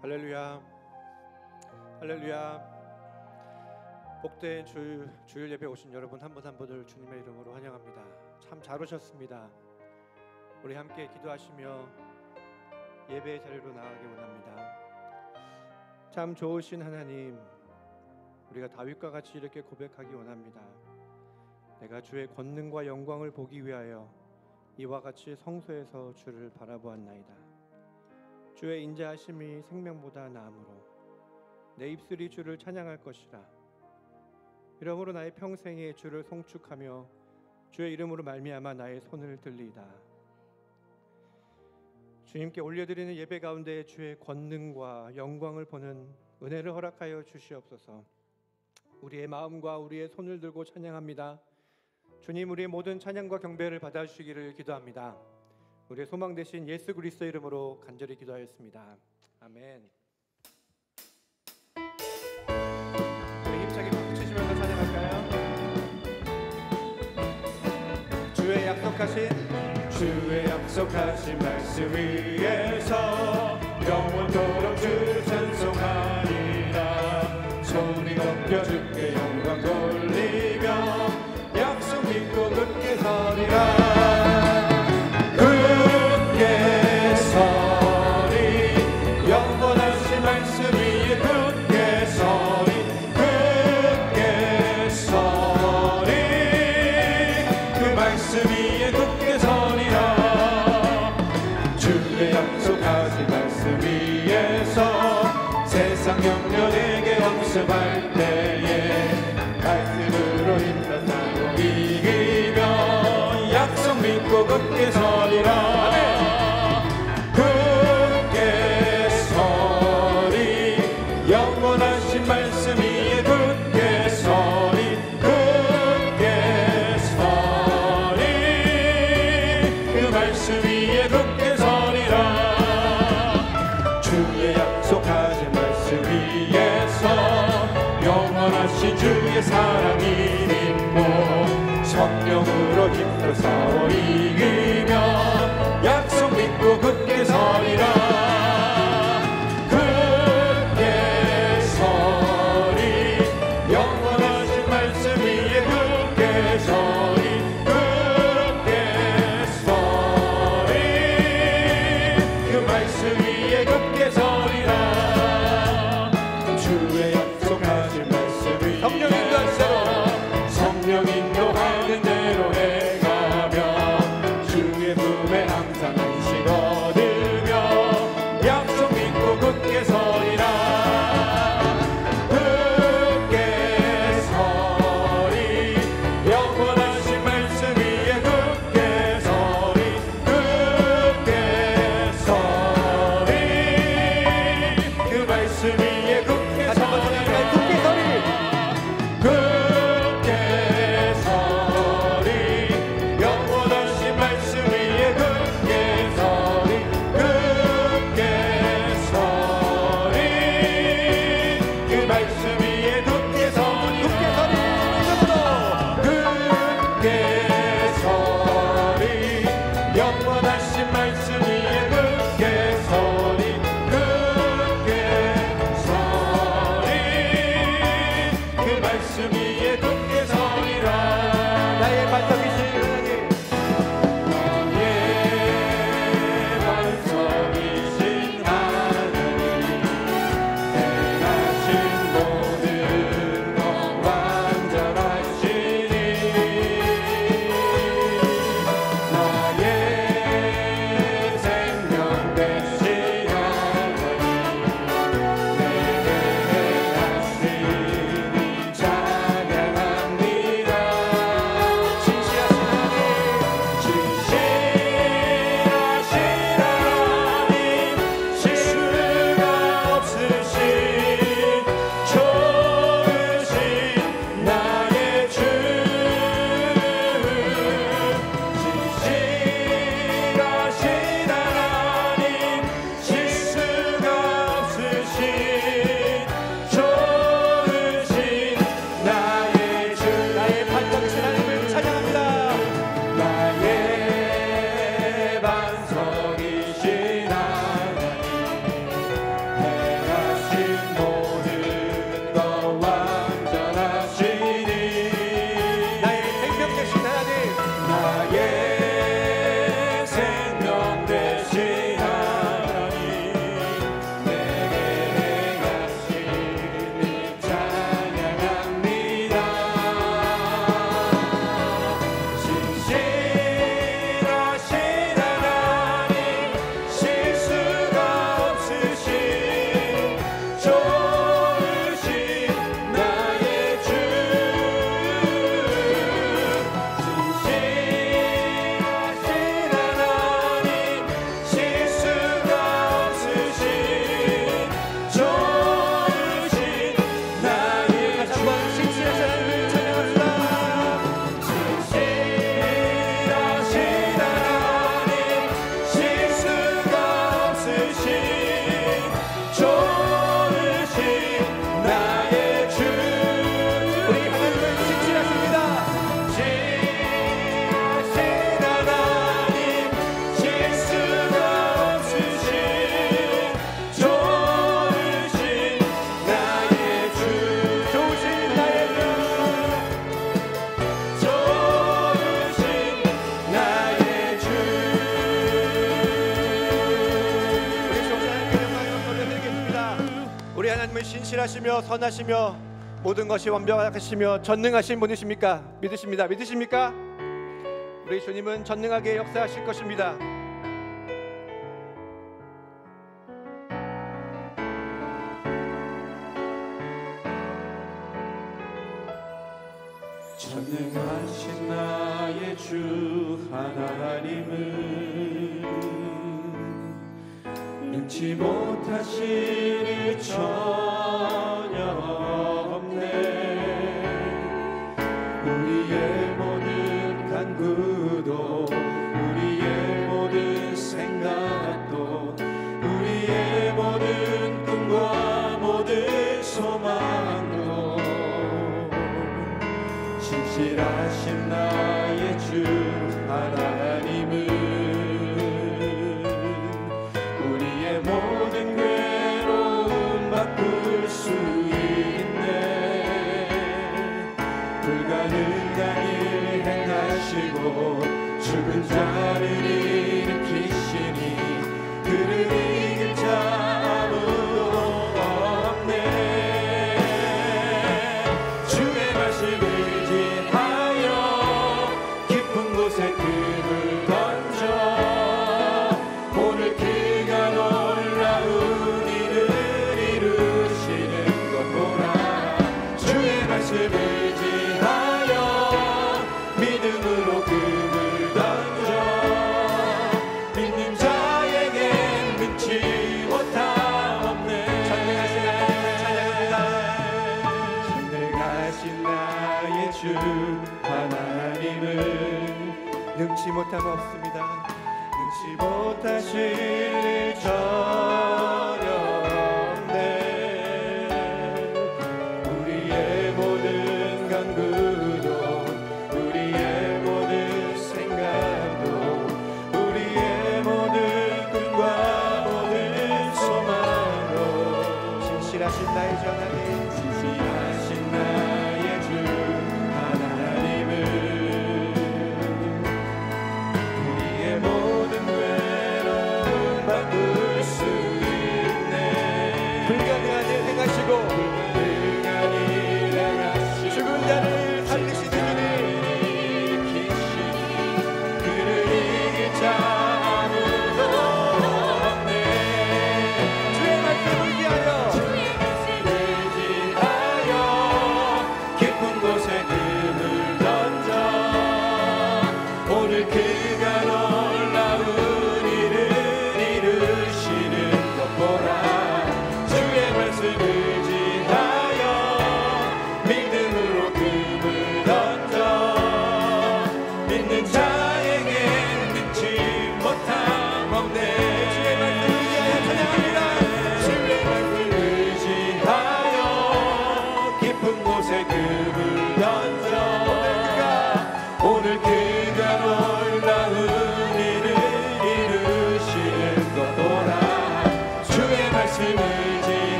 할렐루야, 할렐루야. 복된 주일 예배 오신 여러분 한 분 한 분을 주님의 이름으로 환영합니다. 참 잘 오셨습니다. 우리 함께 기도하시며 예배의 자리로 나아가기 원합니다. 참 좋으신 하나님, 우리가 다윗과 같이 이렇게 고백하기 원합니다. 내가 주의 권능과 영광을 보기 위하여 이와 같이 성소에서 주를 바라보았나이다. 주의 인자하심이 생명보다 나음으로 내 입술이 주를 찬양할 것이라. 이러므로 나의 평생에 주를 송축하며 주의 이름으로 말미암아 나의 손을 들리이다. 주님께 올려드리는 예배 가운데 주의 권능과 영광을 보는 은혜를 허락하여 주시옵소서. 우리의 마음과 우리의 손을 들고 찬양합니다. 주님, 우리의 모든 찬양과 경배를 받아주시기를 기도합니다. 우리의 소망 되신 예수 그리스도 이름으로 간절히 기도하였습니다. 아멘. 우리 힘차게 박수 치시면서 찬양할까요? 주의 약속하신 말씀 위에서 영원토록 주를 찬송하리라. 소리 높여 주께 영광 돌리며 약속 믿고 굳게 서리라. 영년에게 엄습할 때에 말씀으로 힘써 싸고 이기며 약속 믿고 굳게 서리라. 굳게 서리. 영원하신 말씀 위에 굳게 서리. 굳게 서리. 그 말씀 위에 굳게 서리라. 주의 약속하신 영원하신 주의 사랑이 믿고 성령으로 힘써 싸워 이기며 약속 믿고 굳게 서리라. 굳게 서리. 영원하신 말씀 위에 굳게 서리. 굳게 서리. 그 말씀 위에 굳게 서리라. 성령 인도하는 대로 해가며 주의 품에 항상 안식 얻으며 약속 믿고 굳게 서리라. 굳게 서리. 영원하신 말씀 위에 굳게 서리. 굳게 서리. 그 말씀 위에 굳게 서리. 찬양합니다. 진실하신 신실하시며 선하시며 모든 것이 완벽하시며 전능하신 분이십니까? 믿으십니다. 믿으십니까? 우리 주님은 전능하게 역사하실 것입니다. 전능하신 나의 주 하나님은 능치 못하실 일 전혀 없네. 우리의 모든 간구도 우리의 모든 생각도 우리의 모든 꿈과 모든 소망도 신실하신 나의 주 하나님은 우리의 모든 괴로움 바꿀 수 있네. 불가능한 일 행하시고 죽은 자를 일으키시니 그를 이길 자 아무도 없네. 주의 말씀을 곳에 금을 던져 오늘 그가 놀라운 일을 이루시는 것 보라. 주의 말씀을 지하여 믿음으로 금을 던져 믿는 자에겐 능치 못함 없네. 전능하신 나의 주 하나님은 능치 못함 없습니다. 능치 못하실 일 전혀 없네. 우리의 모든 간구도 우리의 모든 생각도 우리의 모든 꿈과 모든 소망도 신실하신 나의 주 하나님, 신실하신 나의 주 하나님은 모든 외로움 바꿀 수 있네. 불가능한 일 행하시고 죽은 자를 살리시는 분이 그를 이길 자 아무도 없네. 주의 말씀을 위하여 깊은 곳에 금을 던져 오늘 그가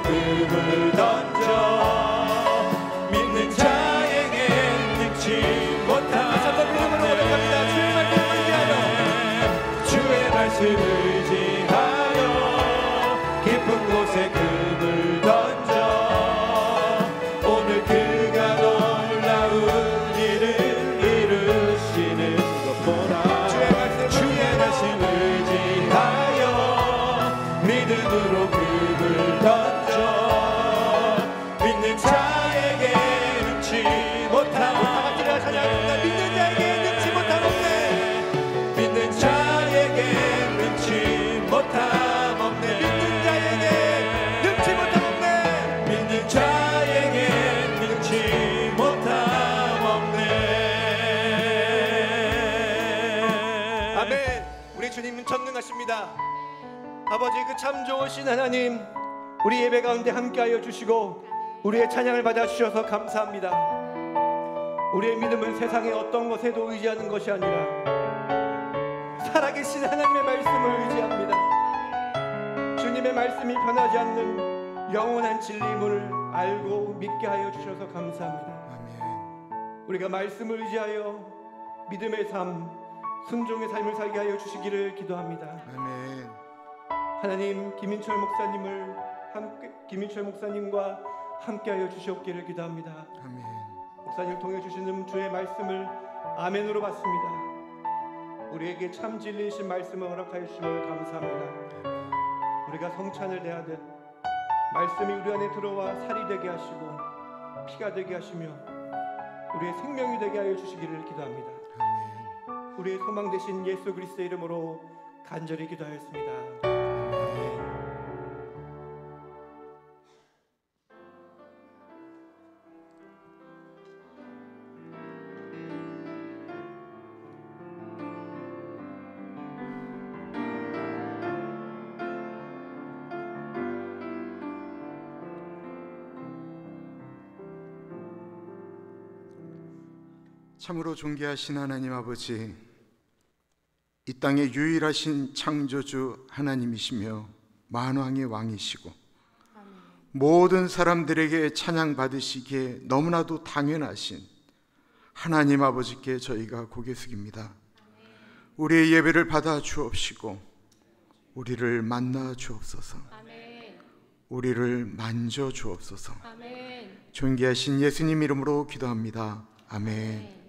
금을 던져 믿는 자에게 능치 못함. 주의 말씀을 지하여 깊은 곳에 금을 던져 오늘 그가 놀라운 일을 이루시는 것 보라. 주의 말씀을 지하여 믿음으로 금을 던져 믿는 자에게 능치 못함 믿는 자에게 능치 못함 없네. 믿는 자에게 능치 못함 없네. 믿는 자에게 능치 못함 없네. 믿는 자에게 능치 못함 없네. 아멘. 우리 주님은 전능하십니다. 아버지, 그 참 좋으신 하나님, 우리 예배 가운데 함께하여 주시고 우리의 찬양을 받아주셔서 감사합니다. 우리의 믿음은 세상의 어떤 것에도 의지하는 것이 아니라 살아계신 하나님의 말씀을 의지합니다. 주님의 말씀이 변하지 않는 영원한 진리임을 알고 믿게 하여 주셔서 감사합니다. 우리가 말씀을 의지하여 믿음의 삶, 순종의 삶을 살게 하여 주시기를 기도합니다. 하나님 김인철 목사님과 함께하여 주시옵기를 기도합니다. 아멘. 목사님 통해 주시는 주의 말씀을 아멘으로 받습니다. 우리에게 참 진리이신 말씀을 허락하여 주심을 감사합니다. 우리가 성찬을 대하듯 말씀이 우리 안에 들어와 살이 되게 하시고 피가 되게 하시며 우리의 생명이 되게 하여 주시기를 기도합니다. 아멘. 우리의 소망 되신 예수 그리스도의 이름으로 간절히 기도하였습니다. 참으로 존귀하신 하나님 아버지, 이 땅의 유일하신 창조주 하나님이시며 만왕의 왕이시고 모든 사람들에게 찬양받으시기에 너무나도 당연하신 하나님 아버지께 저희가 고개 숙입니다. 우리의 예배를 받아 주옵시고 우리를 만나 주옵소서. 우리를 만져 주옵소서. 존귀하신 예수님 이름으로 기도합니다. 아멘.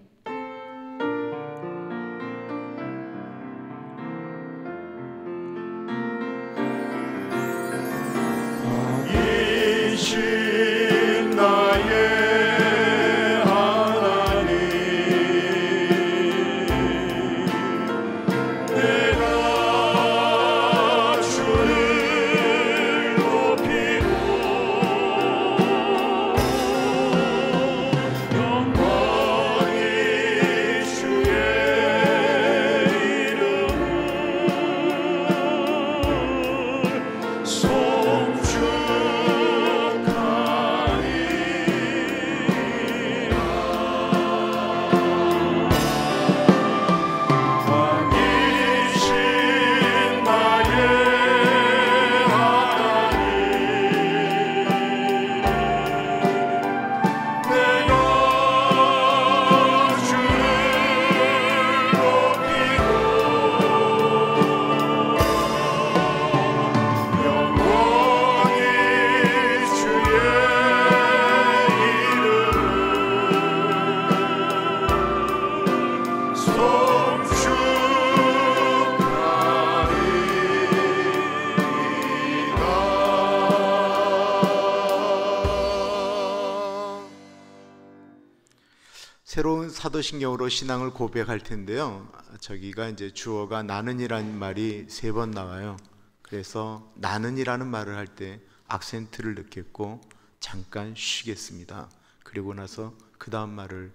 새로운 사도신경으로 신앙을 고백할 텐데요. 저기가 이제 주어가 나는이라는 말이 3번 나와요. 그래서 나는이라는 말을 할 때 악센트를 넣겠고 잠깐 쉬겠습니다. 그리고 나서 그 다음 말을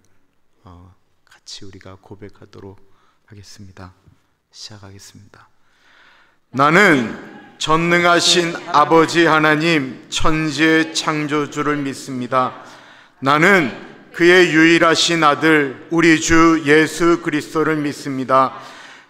같이 우리가 고백하도록 하겠습니다. 시작하겠습니다. 나는 전능하신 아버지 하나님 천지의 창조주를 믿습니다. 나는 그의 유일하신 아들 우리 주 예수 그리스도를 믿습니다.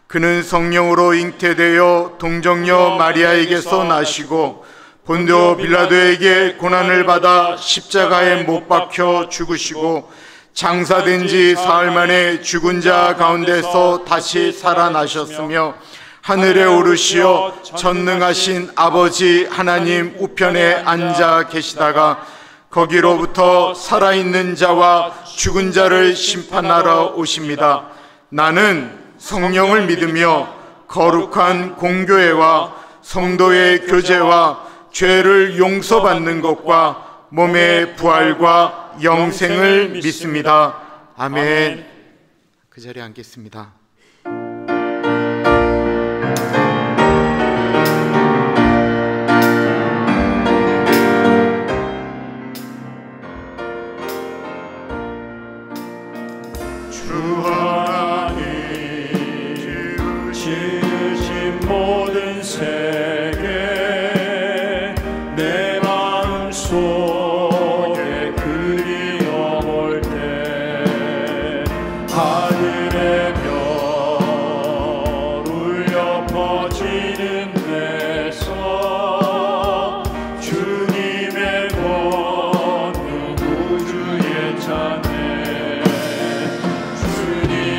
그는 성령으로 잉태되어 동정녀 마리아에게서 나시고 본디오 빌라도에게 고난을 받아 십자가에 못 박혀 죽으시고 장사된 지 사흘 만에 죽은 자 가운데서 다시 살아나셨으며 하늘에 오르시어 전능하신 아버지 하나님 우편에 앉아 계시다가 거기로부터 살아있는 자와 죽은 자를 심판하러 오십니다. 나는 성령을 믿으며 거룩한 공교회와 성도의 교제와 죄를 용서받는 것과 몸의 부활과 영생을 믿습니다. 아멘. 그 자리에 앉겠습니다. 주님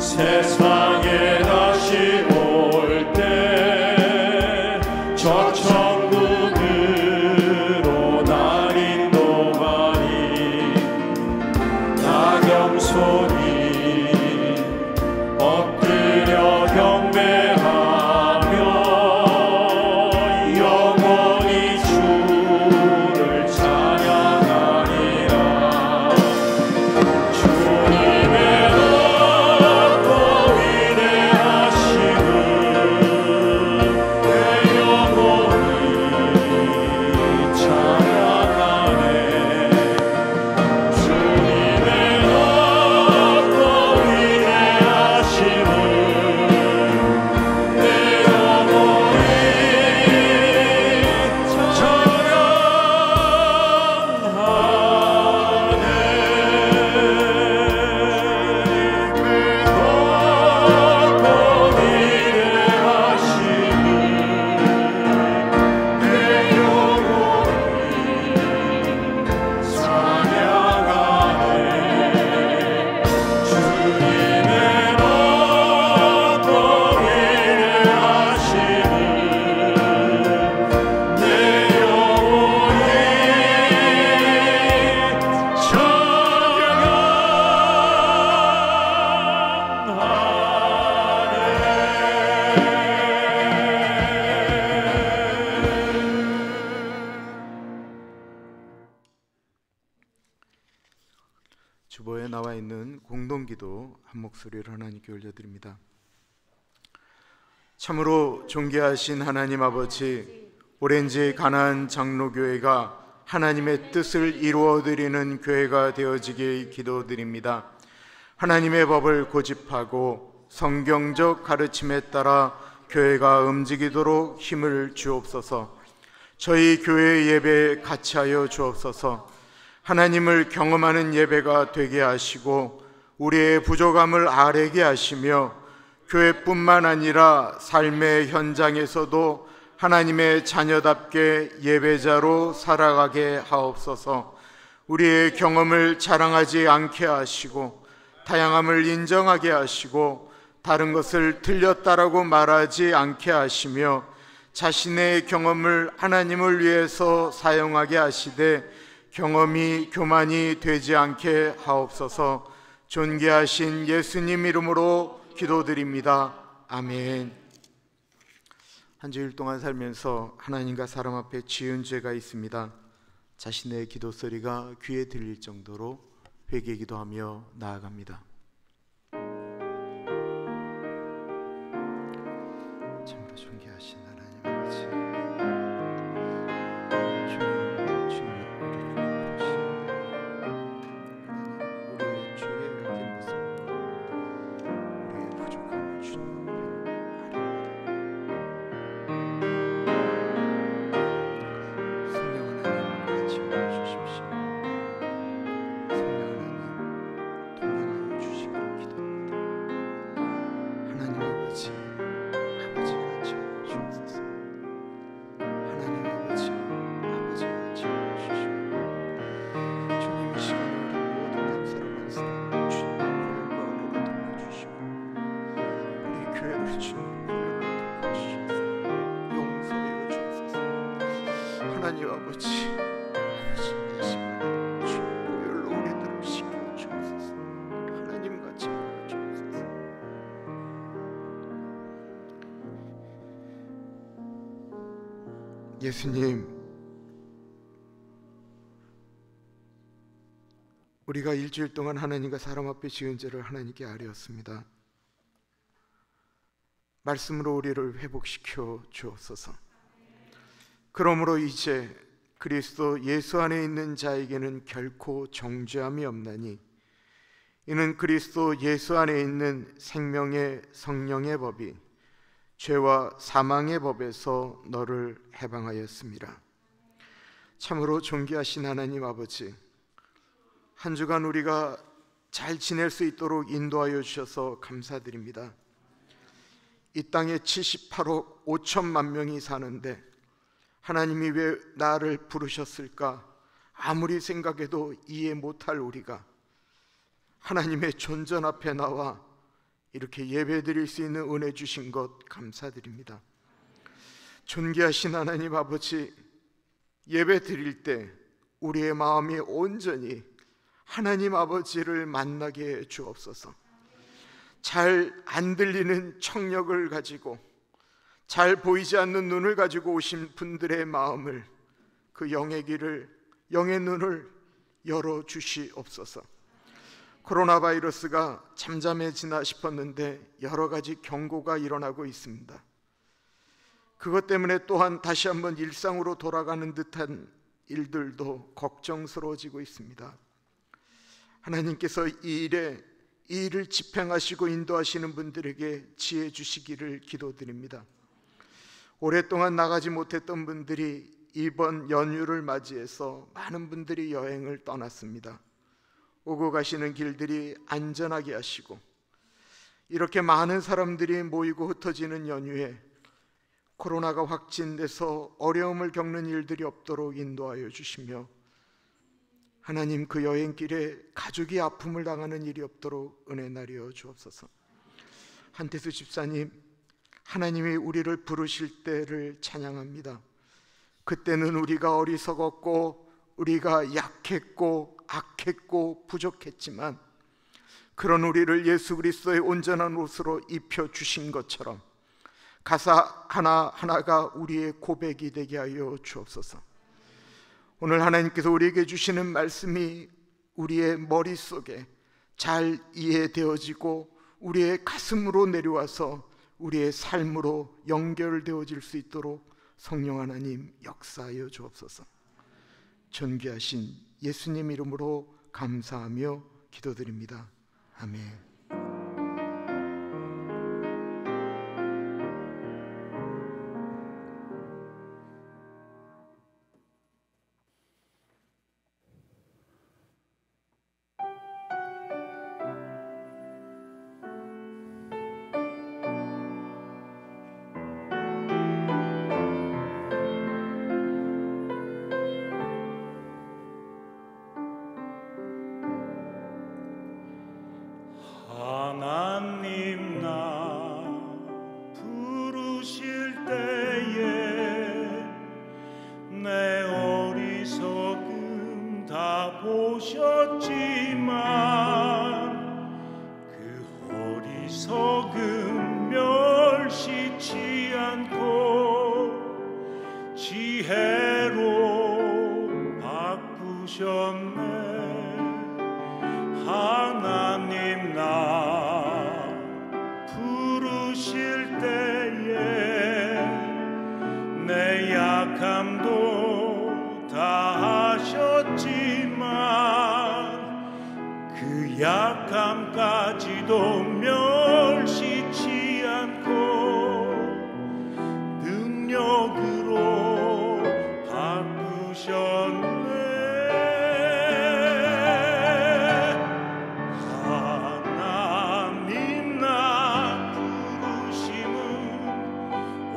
세상에 다시 올 때 저 천국으로 날 인도하니 나 겸손히 엎드려 경배하며 영원히 주를 찬양하리라. 주님의 높고 위대하심을 내 영혼이 찬양하네. 주님의 높고 위대하심을 내 영혼이 주보에 나와 있는 공동기도 한 목소리를 하나님께 올려드립니다. 참으로 존귀하신 하나님 아버지, 오렌지 가나안 장로교회가 하나님의 뜻을 이루어드리는 교회가 되어지길 기도드립니다. 하나님의 법을 고집하고 성경적 가르침에 따라 교회가 움직이도록 힘을 주옵소서. 저희 교회 예배에 같이하여 주옵소서. 하나님을 경험하는 예배가 되게 하시고 우리의 부족함을 아뢰게 하시며 교회뿐만 아니라 삶의 현장에서도 하나님의 자녀답게 예배자로 살아가게 하옵소서. 우리의 경험을 자랑하지 않게 하시고 다양함을 인정하게 하시고 다른 것을 틀렸다라고 말하지 않게 하시며 자신의 경험을 하나님을 위해서 사용하게 하시되 경험이 교만이 되지 않게 하옵소서. 존귀하신 예수님 이름으로 기도드립니다. 아멘. 한 주일 동안 살면서 하나님과 사람 앞에 지은 죄가 있습니다. 자신의 기도 소리가 귀에 들릴 정도로 회개 기도하며 나아갑니다. 참으로 존귀하신 하나님 아버지, 우리의 죄의 악의 모습, 우리의 부족함을 주님 앞에 아뢰옵나이다. 성령 하나님 같이 주십시오. 성령 하나님 동행하여 주시기를 기도합니다. 하나님 아버지, 아버지 같이 주옵소서. 하나님 아버지, 아버지 같이 주시고 주님 이 시간에 우리 모든 감사를 만사하며 주님의 보혈과 은혜로 덮어주시고 우리 교회를 주님의 보혈로 덮어주셔서 용서하여 주옵소서. 하나님 아버지, 아버지 이 시간에 주님의 보혈로 우리들을 씻겨 주옵소서. 하나님 같이 하여 주옵소서. 예수님, 우리가 일주일 동안 하나님과 사람 앞에 지은 죄를 하나님께 아뢰었습니다. 말씀으로 우리를 회복시켜 주옵소서. 그러므로 이제 그리스도 예수 안에 있는 자에게는 결코 정죄함이 없나니 이는 그리스도 예수 안에 있는 생명의 성령의 법이 죄와 사망의 법에서 너를 해방하였습니다. 참으로 존귀하신 하나님 아버지, 한 주간 우리가 잘 지낼 수 있도록 인도하여 주셔서 감사드립니다. 이 땅에 78억 5천만 명이 사는데 하나님이 왜 나를 부르셨을까? 아무리 생각해도 이해 못할 우리가 하나님의 존전 앞에 나와 이렇게 예배드릴 수 있는 은혜 주신 것 감사드립니다. 존귀하신 하나님 아버지, 예배 드릴 때 우리의 마음이 온전히 하나님 아버지를 만나게 해 주옵소서. 잘 안 들리는 청력을 가지고, 잘 보이지 않는 눈을 가지고 오신 분들의 마음을, 그 영의 길을, 영의 눈을 열어 주시옵소서. 코로나 바이러스가 잠잠해지나 싶었는데 여러 가지 경고가 일어나고 있습니다. 그것 때문에 또한 다시 한번 일상으로 돌아가는 듯한 일들도 걱정스러워지고 있습니다. 하나님께서 이 일을 집행하시고 인도하시는 분들에게 지혜 주시기를 기도드립니다. 오랫동안 나가지 못했던 분들이 이번 연휴를 맞이해서 많은 분들이 여행을 떠났습니다. 오고 가시는 길들이 안전하게 하시고, 이렇게 많은 사람들이 모이고 흩어지는 연휴에 코로나가 확진돼서 어려움을 겪는 일들이 없도록 인도하여 주시며, 하나님 그 여행길에 가족이 아픔을 당하는 일이 없도록 은혜 나려 주옵소서. 한태수 집사님, 하나님이 우리를 부르실 때를 찬양합니다. 그때는 우리가 어리석었고, 우리가 약했고 악했고 부족했지만, 그런 우리를 예수 그리스도의 온전한 옷으로 입혀주신 것처럼 가사 하나하나가 우리의 고백이 되게 하여 주옵소서. 오늘 하나님께서 우리에게 주시는 말씀이 우리의 머릿속에 잘 이해되어지고 우리의 가슴으로 내려와서 우리의 삶으로 연결되어질 수 있도록 성령 하나님 역사하여 주옵소서. 존귀하신 예수님 이름으로 감사하며 기도드립니다. 아멘. 하나님 나 부르실 때에 내 어리석음 다 보셨지만 그 어리석음 멸시치 않고 지혜로 바꾸셨네. 하나님 나 부르실 때에 내 약함도 다 하셨지만 그 약함까지도 멸시치 않고 능력으로 바꾸셨네.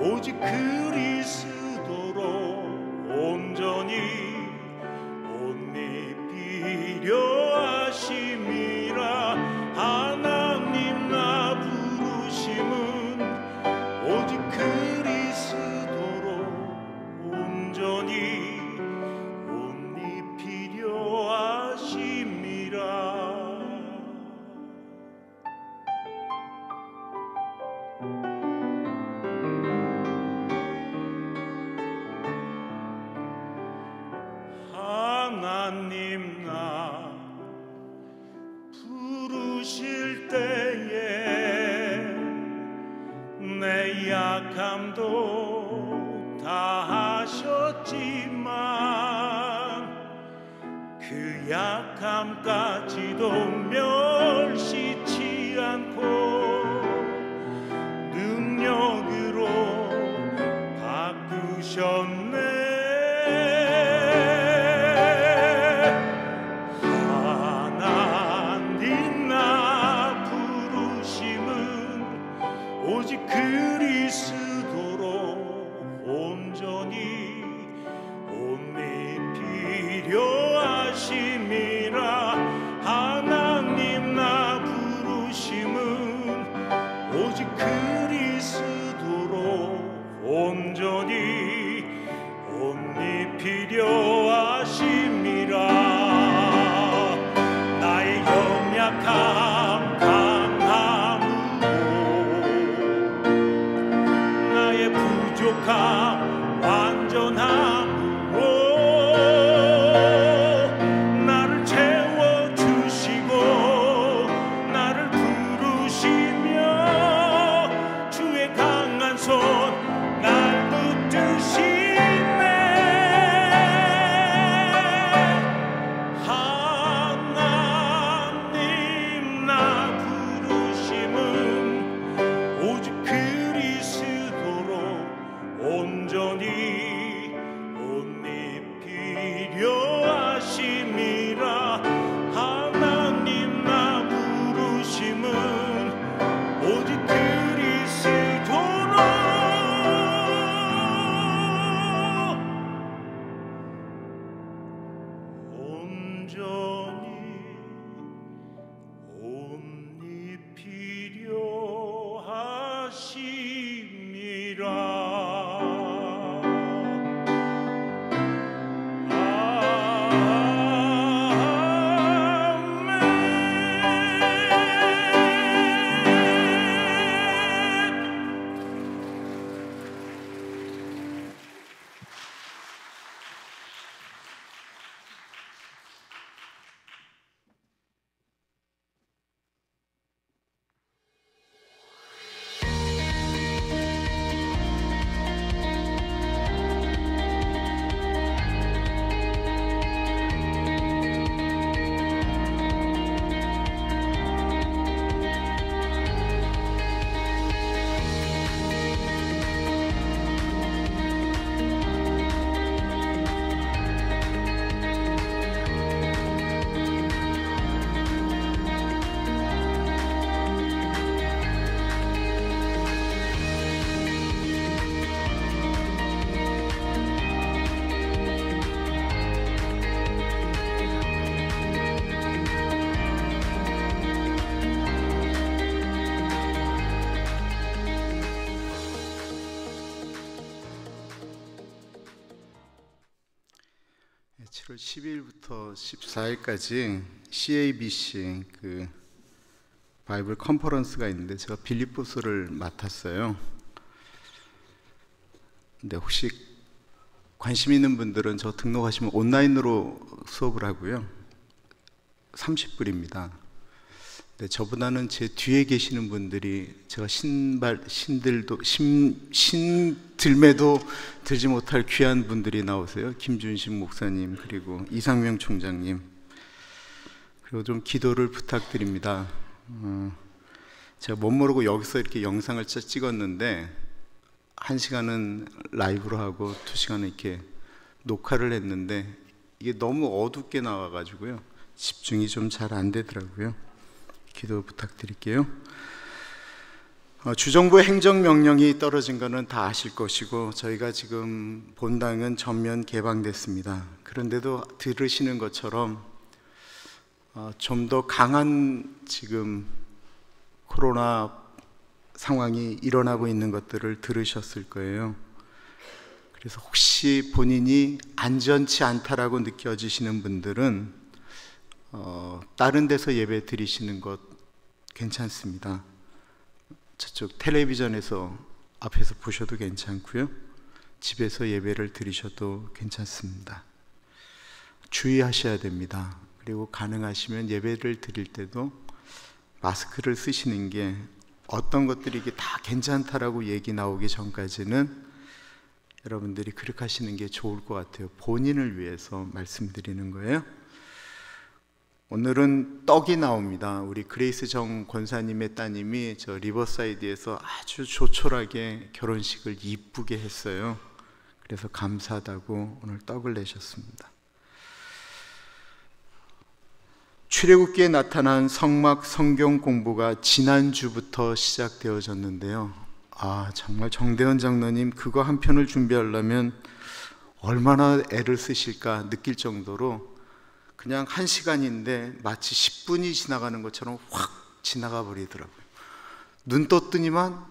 오직 그리스도로 온전히 옷 입히려 하심이라. 하나님 나 부르심은 오직 그리스도로 온전히 옷 입히려 하심이라. 하나님 나 부르실 때에 내 약함도 다 하셨지만 그 약함까지도 멸시치 않고 능력으로 바꾸셨네. 오직 그리스도로 온전히 옷 입히려 하심이라. 하나님 나 부르심은 오직 그리스도로 온전히 옷이 필요하심이라. 나의 연약함 강함으로 나의 부족함 완전함으로 나를 채워주시고 나를 부르시며 주의 강한 손 날 붙드시네. 하나님 나 부르심은 오직 그리스도로 온전히 옷이 필요하심이라. 하나님 나 부르심은 오직 그리스도로 온전히 옷이 네, 7월 10일부터 14일까지 CABC 그 바이블 컨퍼런스가 있는데 제가 빌립보서를 맡았어요. 근데 혹시 관심 있는 분들은 저 등록하시면 온라인으로 수업을 하고요. 30불입니다. 근데 저보다는 제 뒤에 계시는 분들이 제가 신들매도 들지 못할 귀한 분들이 나오세요. 김준식 목사님, 그리고 이상명 총장님. 그리고 좀 기도를 부탁드립니다. 제가 못 모르고 여기서 이렇게 영상을 찍었는데 1시간은 라이브로 하고 2시간은 이렇게 녹화를 했는데 이게 너무 어둡게 나와가지고요. 집중이 좀 잘 안 되더라고요. 기도 부탁드릴게요. 주정부 행정명령이 떨어진 거는 다 아실 것이고 저희가 지금 본당은 전면 개방됐습니다. 그런데도 들으시는 것처럼 좀 더 강한 지금 코로나 상황이 일어나고 있는 것들을 들으셨을 거예요. 그래서 혹시 본인이 안전치 않다라고 느껴지시는 분들은 다른 데서 예배 드리시는 것 괜찮습니다. 저쪽 텔레비전에서 앞에서 보셔도 괜찮고요. 집에서 예배를 드리셔도 괜찮습니다. 주의하셔야 됩니다. 그리고 가능하시면 예배를 드릴 때도 마스크를 쓰시는 게 어떤 것들이 이게 다 괜찮다라고 얘기 나오기 전까지는 여러분들이 그렇게 하시는 게 좋을 것 같아요. 본인을 위해서 말씀드리는 거예요. 오늘은 떡이 나옵니다. 우리 그레이스 정 권사님의 따님이 저 리버사이드에서 아주 조촐하게 결혼식을 이쁘게 했어요. 그래서 감사하다고 오늘 떡을 내셨습니다. 출애굽기에 나타난 성막 성경 공부가 지난주부터 시작되어졌는데요. 정말 정대원 장로님 그거 한 편을 준비하려면 얼마나 애를 쓰실까 느낄 정도로 그냥 1시간인데 마치 10분이 지나가는 것처럼 확 지나가 버리더라고요. 눈 떴더니만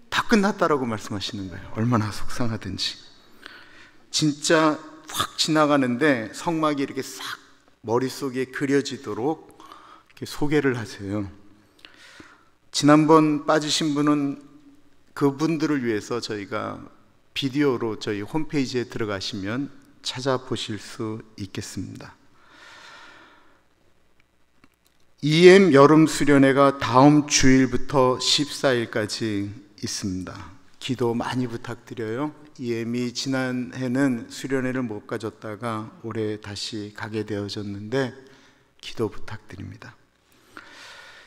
다 끝났다라고 말씀하시는 거예요. 얼마나 속상하든지. 진짜 확 지나가는데 성막이 이렇게 싹 머릿속에 그려지도록 이렇게 소개를 하세요. 지난번 빠지신 분은 그분들을 위해서 저희가 비디오로 저희 홈페이지에 들어가시면 찾아보실 수 있겠습니다. EM 여름 수련회가 다음 주일부터 14일까지 있습니다. 기도 많이 부탁드려요. EM이 지난해는 수련회를 못 가졌다가 올해 다시 가게 되어졌는데 기도 부탁드립니다.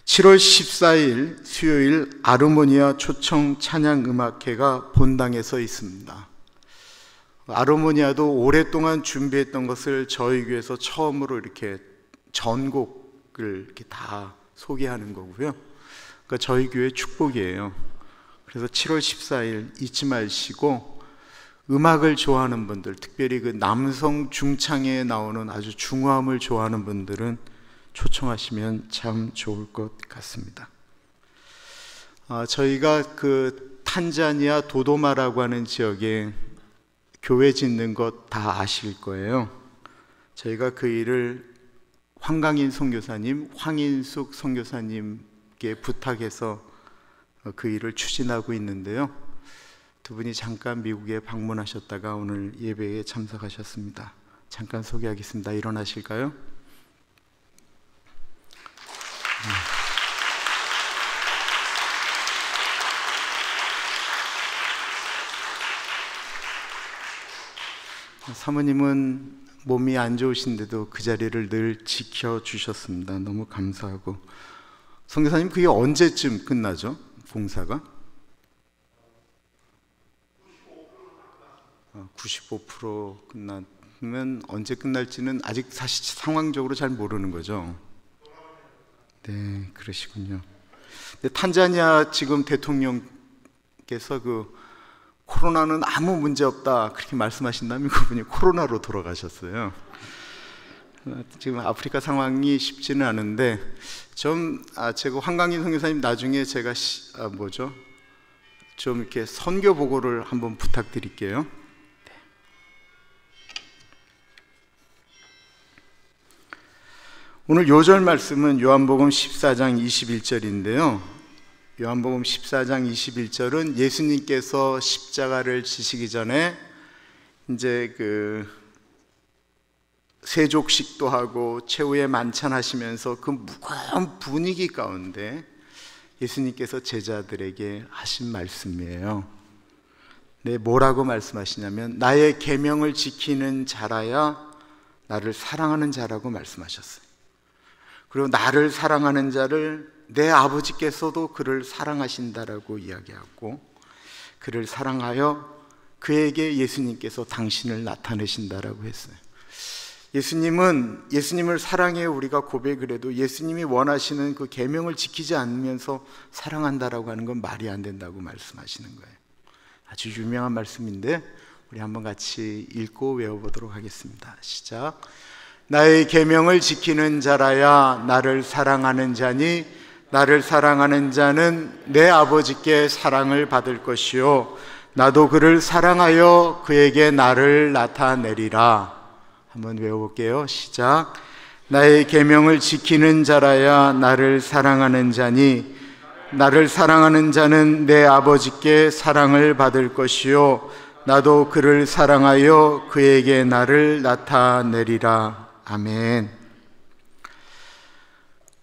7월 14일 수요일 아르모니아 초청 찬양 음악회가 본당에서 있습니다. 아르모니아도 오랫동안 준비했던 것을 저희 교회에서 처음으로 이렇게 전곡을 이렇게 다 소개하는 거고요. 그러니까 저희 교회 축복이에요. 그래서 7월 14일 잊지 마시고 음악을 좋아하는 분들, 특별히 그 남성 중창에 나오는 아주 중화음을 좋아하는 분들은 초청하시면 참 좋을 것 같습니다. 저희가 그 탄자니아 도도마라고 하는 지역에 교회 짓는 것 다 아실 거예요. 저희가 그 일을 황강인 선교사님, 황인숙 선교사님께 부탁해서 그 일을 추진하고 있는데요. 두 분이 잠깐 미국에 방문하셨다가 오늘 예배에 참석하셨습니다. 잠깐 소개하겠습니다. 일어나실까요? 사모님은 몸이 안 좋으신데도 그 자리를 늘 지켜주셨습니다. 너무 감사하고. 선교사님, 그게 언제쯤 끝나죠? 봉사가? 95% 끝나면 언제 끝날지는 아직 사실 상황적으로 잘 모르는 거죠. 네, 그러시군요. 근데 탄자니아 지금 대통령께서 그 코로나는 아무 문제 없다 그렇게 말씀하신다면 그분이 코로나로 돌아가셨어요. 지금 아프리카 상황이 쉽지는 않은데 제가 황강인 선교사님 나중에 제가 좀 이렇게 선교 보고를 한번 부탁드릴게요. 오늘 요절 말씀은 요한복음 14장 21절인데요. 요한복음 14장 21절은 예수님께서 십자가를 지시기 전에 이제 그 세족식도 하고 최후의 만찬하시면서 그 무거운 분위기 가운데 예수님께서 제자들에게 하신 말씀이에요. 네, 뭐라고 말씀하시냐면 나의 계명을 지키는 자라야 나를 사랑하는 자라고 말씀하셨어요. 그리고 나를 사랑하는 자를 내 아버지께서도 그를 사랑하신다라고 이야기하고 그를 사랑하여 그에게 예수님께서 당신을 나타내신다라고 했어요. 예수님을 사랑해 우리가 고백을 해도 예수님이 원하시는 그 계명을 지키지 않으면서 사랑한다라고 하는 건 말이 안 된다고 말씀하시는 거예요. 아주 유명한 말씀인데 우리 한번 같이 읽고 외워보도록 하겠습니다. 시작. 나의 계명을 지키는 자라야 나를 사랑하는 자니 나를 사랑하는 자는 내 아버지께 사랑을 받을 것이요 나도 그를 사랑하여 그에게 나를 나타내리라. 한번 외워볼게요. 시작. 나의 계명을 지키는 자라야 나를 사랑하는 자니 나를 사랑하는 자는 내 아버지께 사랑을 받을 것이요 나도 그를 사랑하여 그에게 나를 나타내리라. 아멘.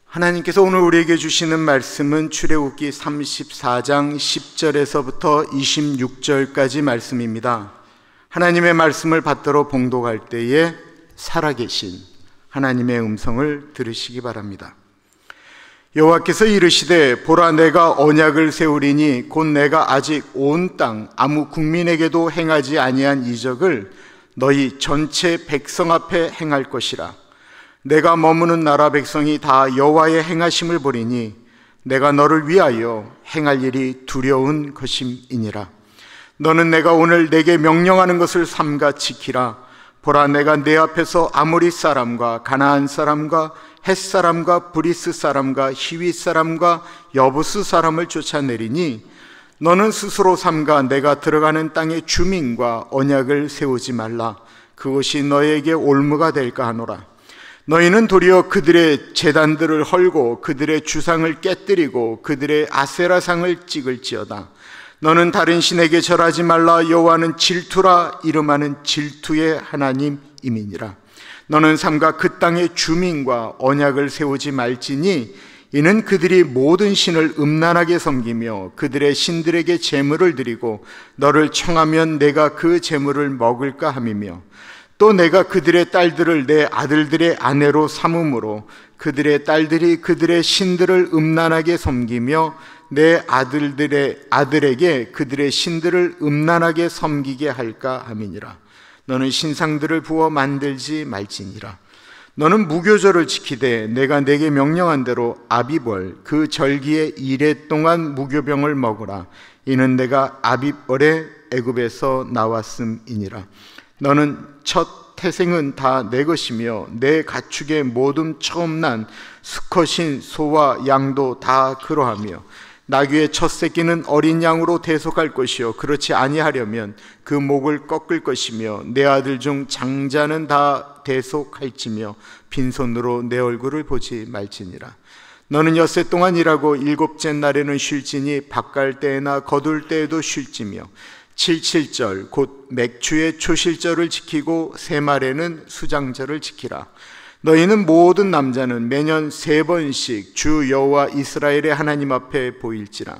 하나님께서 오늘 우리에게 주시는 말씀은 출애굽기 34장 10절에서부터 26절까지 말씀입니다. 하나님의 말씀을 받들어 봉독할 때에 살아계신 하나님의 음성을 들으시기 바랍니다. 여호와께서 이르시되 보라 내가 언약을 세우리니 곧 내가 아직 온 땅 아무 국민에게도 행하지 아니한 이적을 너희 전체 백성 앞에 행할 것이라. 내가 머무는 나라 백성이 다 여호와의 행하심을 보리니 내가 너를 위하여 행할 일이 두려운 것임이니라. 너는 내가 오늘 내게 명령하는 것을 삼가 지키라. 보라 내가 내 앞에서 아모리 사람과 가나안 사람과 헷사람과 브리스 사람과 히윗 사람과 여부스 사람을 쫓아내리니 너는 스스로 삼가 내가 들어가는 땅의 주민과 언약을 세우지 말라. 그것이 너에게 올무가 될까 하노라. 너희는 도리어 그들의 제단들을 헐고 그들의 주상을 깨뜨리고 그들의 아세라상을 찍을지어다. 너는 다른 신에게 절하지 말라. 여호와는 질투라. 이름하는 질투의 하나님이니라. 너는 삼가 그 땅의 주민과 언약을 세우지 말지니 이는 그들이 모든 신을 음란하게 섬기며 그들의 신들에게 제물을 드리고 너를 청하면 내가 그 제물을 먹을까 함이며 또 내가 그들의 딸들을 내 아들들의 아내로 삼음으로 그들의 딸들이 그들의 신들을 음란하게 섬기며 내 아들에게 그들의 신들을 음란하게 섬기게 할까 함이니라. 너는 신상들을 부어 만들지 말지니라. 너는 무교절을 지키되 내가 내게 명령한 대로 아비벌 그 절기의 이레 동안 무교병을 먹으라. 이는 내가 아비벌에 애굽에서 나왔음이니라. 너는 첫 태생은 다 내 것이며 내 가축의 모든 처음 난 수컷인 소와 양도 다 그러하며 나귀의 첫 새끼는 어린 양으로 대속할 것이요 그렇지 아니하려면 그 목을 꺾을 것이며 내 아들 중 장자는 다 대속할지며 빈손으로 내 얼굴을 보지 말지니라. 너는 엿새 동안 일하고 일곱째 날에는 쉴지니 밭갈 때나 거둘 때에도 쉴지며 칠칠절 곧 맥추의 초실절을 지키고 세말에는 수장절을 지키라. 너희는 모든 남자는 매년 3번씩 주 여호와 이스라엘의 하나님 앞에 보일지라.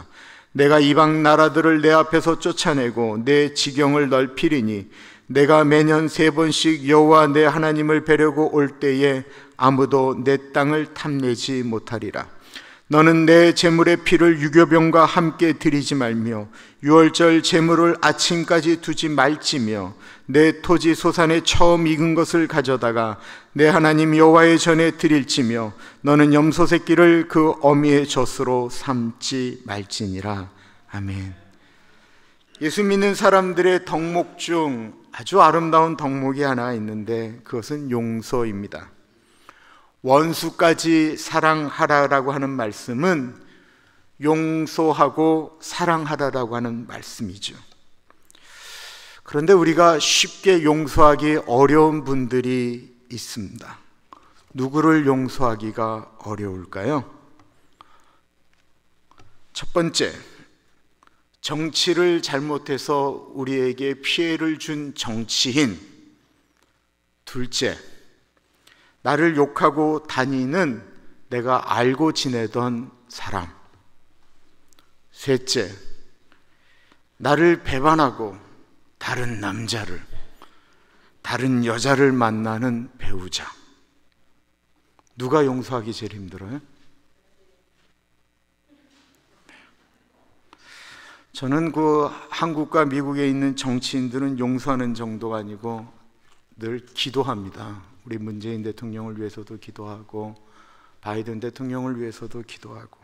내가 이방 나라들을 내 앞에서 쫓아내고 내 지경을 넓히리니 내가 매년 3번씩 여호와 내 하나님을 뵈려고 올 때에 아무도 내 땅을 탐내지 못하리라. 너는 내 제물의 피를 유교병과 함께 드리지 말며 유월절 제물을 아침까지 두지 말지며 내 토지 소산에 처음 익은 것을 가져다가 내 하나님 여호와의 전에 드릴지며 너는 염소 새끼를 그 어미의 젖으로 삼지 말지니라. 아멘. 예수 믿는 사람들의 덕목 중 아주 아름다운 덕목이 하나 있는데 그것은 용서입니다. 원수까지 사랑하라라고 하는 말씀은 용서하고 사랑하라라고 하는 말씀이죠. 그런데 우리가 쉽게 용서하기 어려운 분들이 있습니다. 누구를 용서하기가 어려울까요? 첫 번째, 정치를 잘못해서 우리에게 피해를 준 정치인. 둘째, 나를 욕하고 다니는 내가 알고 지내던 사람. 셋째, 나를 배반하고 다른 남자를, 다른 여자를 만나는 배우자. 누가 용서하기 제일 힘들어요? 저는 그 한국과 미국에 있는 정치인들은 용서하는 정도가 아니고 늘 기도합니다. 우리 문재인 대통령을 위해서도 기도하고 바이든 대통령을 위해서도 기도하고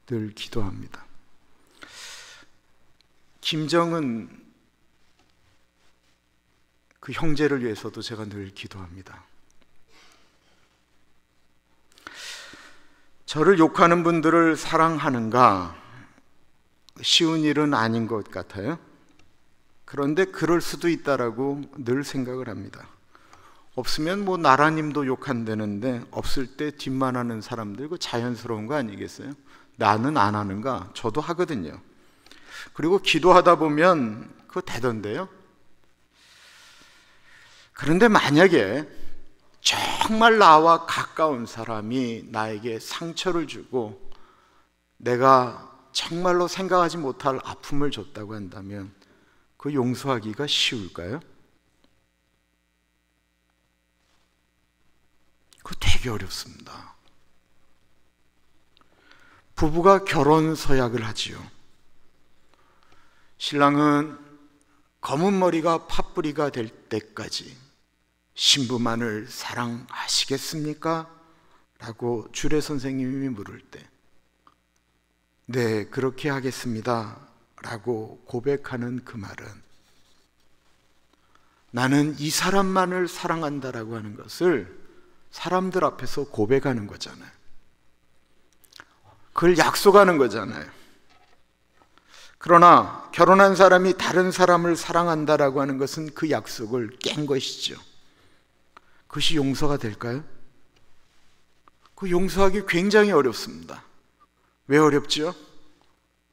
늘 기도합니다. 김정은 그 형제를 위해서도 제가 늘 기도합니다. 저를 욕하는 분들을 사랑하는가? 쉬운 일은 아닌 것 같아요. 그런데 그럴 수도 있다라고 늘 생각을 합니다. 없으면 뭐 나라님도 욕한다는데 없을 때 뒷만하는 사람들 그 자연스러운 거 아니겠어요? 나는 안 하는가? 저도 하거든요. 그리고 기도하다 보면 그거 되던데요. 그런데 만약에 정말 나와 가까운 사람이 나에게 상처를 주고 내가 정말로 생각하지 못할 아픔을 줬다고 한다면 그 용서하기가 쉬울까요? 그거 되게 어렵습니다. 부부가 결혼 서약을 하지요. 신랑은 검은 머리가 팥뿌리가 될 때까지 신부만을 사랑하시겠습니까? 라고 주례 선생님이 물을 때 네, 그렇게 하겠습니다 라고 고백하는 그 말은 나는 이 사람만을 사랑한다라고 하는 것을 사람들 앞에서 고백하는 거잖아요. 그걸 약속하는 거잖아요. 그러나 결혼한 사람이 다른 사람을 사랑한다라고 하는 것은 그 약속을 깬 것이죠. 그것이 용서가 될까요? 그 용서하기 굉장히 어렵습니다. 왜 어렵죠?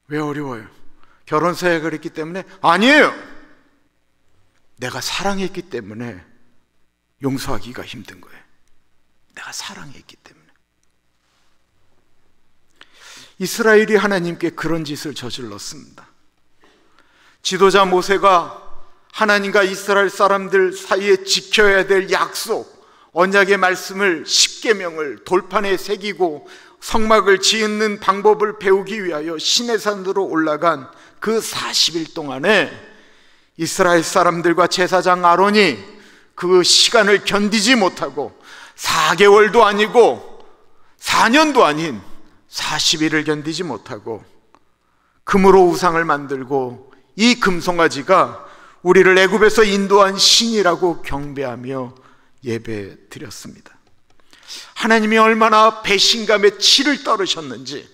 왜 어려워요? 결혼사에 그랬기 때문에? 아니에요. 내가 사랑했기 때문에 용서하기가 힘든 거예요. 내가 사랑했기 때문에. 이스라엘이 하나님께 그런 짓을 저질렀습니다. 지도자 모세가 하나님과 이스라엘 사람들 사이에 지켜야 될 약속, 언약의 말씀을 10계명을 돌판에 새기고 성막을 짓는 방법을 배우기 위하여 시내산으로 올라간 그 40일 동안에 이스라엘 사람들과 제사장 아론이 그 시간을 견디지 못하고 4개월도 아니고 4년도 아닌 40일을 견디지 못하고 금으로 우상을 만들고 이 금송아지가 우리를 애굽에서 인도한 신이라고 경배하며 예배 드렸습니다. 하나님이 얼마나 배신감에 치를 떨으셨는지,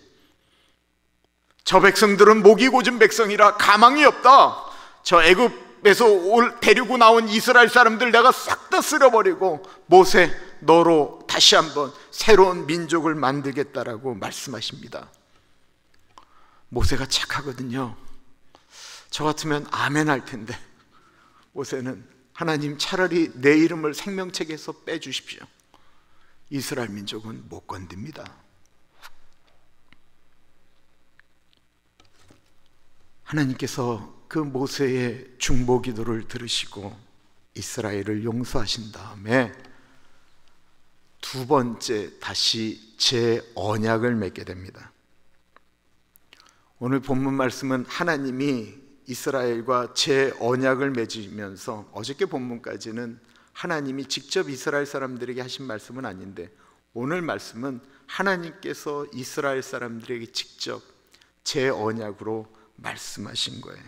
저 백성들은 목이 고진 백성이라 가망이 없다, 저 애굽에서 데리고 나온 이스라엘 사람들 내가 싹 다 쓸어버리고 모세 너로 다시 한번 새로운 민족을 만들겠다라고 말씀하십니다. 모세가 착하거든요. 저 같으면 아멘 할 텐데 모세는 하나님 차라리 내 이름을 생명책에서 빼주십시오. 이스라엘 민족은 못 건듭니다. 하나님께서 그 모세의 중보 기도를 들으시고 이스라엘을 용서하신 다음에 두 번째 다시 제 언약을 맺게 됩니다. 오늘 본문 말씀은 하나님이 이스라엘과 제 언약을 맺으면서, 어저께 본문까지는 하나님이 직접 이스라엘 사람들에게 하신 말씀은 아닌데 오늘 말씀은 하나님께서 이스라엘 사람들에게 직접 제 언약으로 말씀하신 거예요.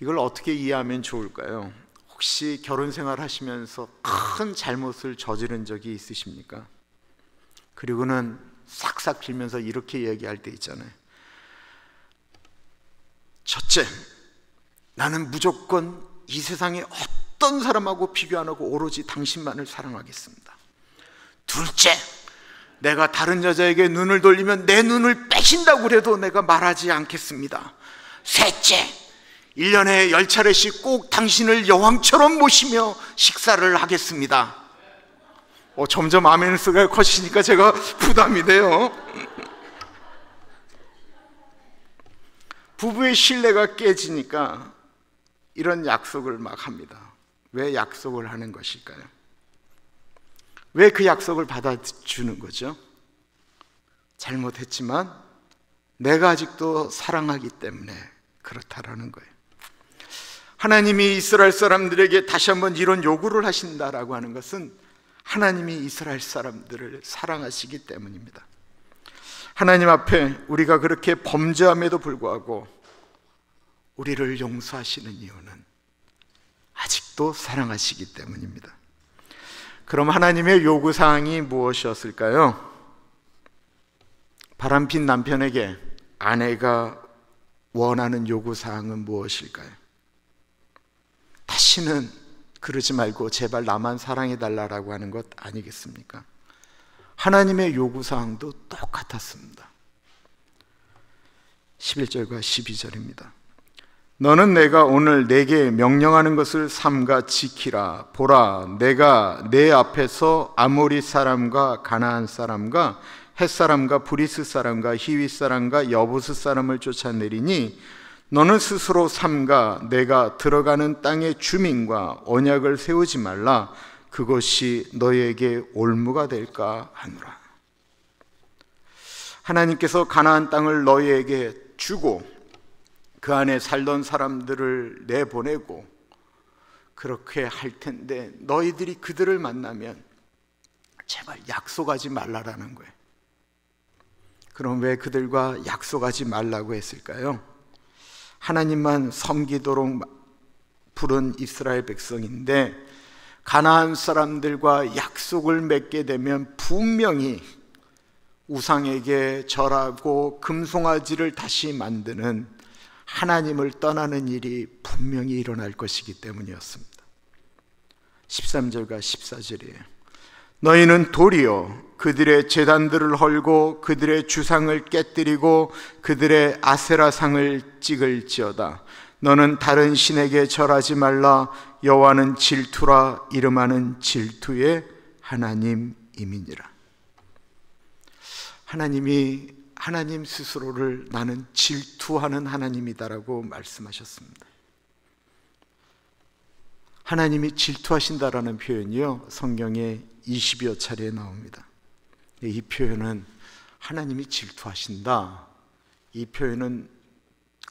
이걸 어떻게 이해하면 좋을까요? 혹시 결혼 생활 하시면서 큰 잘못을 저지른 적이 있으십니까? 그리고는 싹싹 빌면서 이렇게 얘기할 때 있잖아요. 첫째, 나는 무조건 이 세상에 어떤 사람하고 비교 안 하고 오로지 당신만을 사랑하겠습니다. 둘째, 내가 다른 여자에게 눈을 돌리면 내 눈을 빼신다고 그래도 내가 말하지 않겠습니다. 셋째, 1년에 10차례씩 꼭 당신을 여왕처럼 모시며 식사를 하겠습니다. 점점 아멘스가 커지니까 제가 부담이 돼요. 부부의 신뢰가 깨지니까 이런 약속을 막 합니다. 왜 약속을 하는 것일까요? 왜 그 약속을 받아주는 거죠? 잘못했지만 내가 아직도 사랑하기 때문에 그렇다라는 거예요. 하나님이 이스라엘 사람들에게 다시 한번 이런 요구를 하신다라고 하는 것은 하나님이 이스라엘 사람들을 사랑하시기 때문입니다. 하나님 앞에 우리가 그렇게 범죄함에도 불구하고 우리를 용서하시는 이유는 아직도 사랑하시기 때문입니다. 그럼 하나님의 요구사항이 무엇이었을까요? 바람핀 남편에게 아내가 원하는 요구사항은 무엇일까요? 다시는 그러지 말고 제발 나만 사랑해달라고 하는 것 아니겠습니까? 하나님의 요구사항도 똑같았습니다. 11절과 12절입니다. 너는 내가 오늘 내게 명령하는 것을 삼가 지키라. 보라, 내가 내 앞에서 아모리 사람과 가나안 사람과 헷 사람과 브리스 사람과 히윗 사람과 여부스 사람을 쫓아내리니 너는 스스로 삼가 내가 들어가는 땅의 주민과 언약을 세우지 말라. 그것이 너에게 올무가 될까 하노라. 하나님께서 가나안 땅을 너희에게 주고 그 안에 살던 사람들을 내보내고 그렇게 할 텐데 너희들이 그들을 만나면 제발 약속하지 말라라는 거예요. 그럼 왜 그들과 약속하지 말라고 했을까요? 하나님만 섬기도록 부른 이스라엘 백성인데 가나안 사람들과 약속을 맺게 되면 분명히 우상에게 절하고 금송아지를 다시 만드는 하나님을 떠나는 일이 분명히 일어날 것이기 때문이었습니다. 13절과 14절이에요. 너희는 도리어 그들의 제단들을 헐고 그들의 주상을 깨뜨리고 그들의 아세라상을 찍을지어다. 너는 다른 신에게 절하지 말라. 여호와는 질투라. 이름하는 질투의 하나님임이니라. 하나님이 하나님 스스로를 나는 질투하는 하나님이다라고 말씀하셨습니다. 하나님이 질투하신다라는 표현이요, 성경에 20여 차례 나옵니다. 이 표현은 하나님이 질투하신다, 이 표현은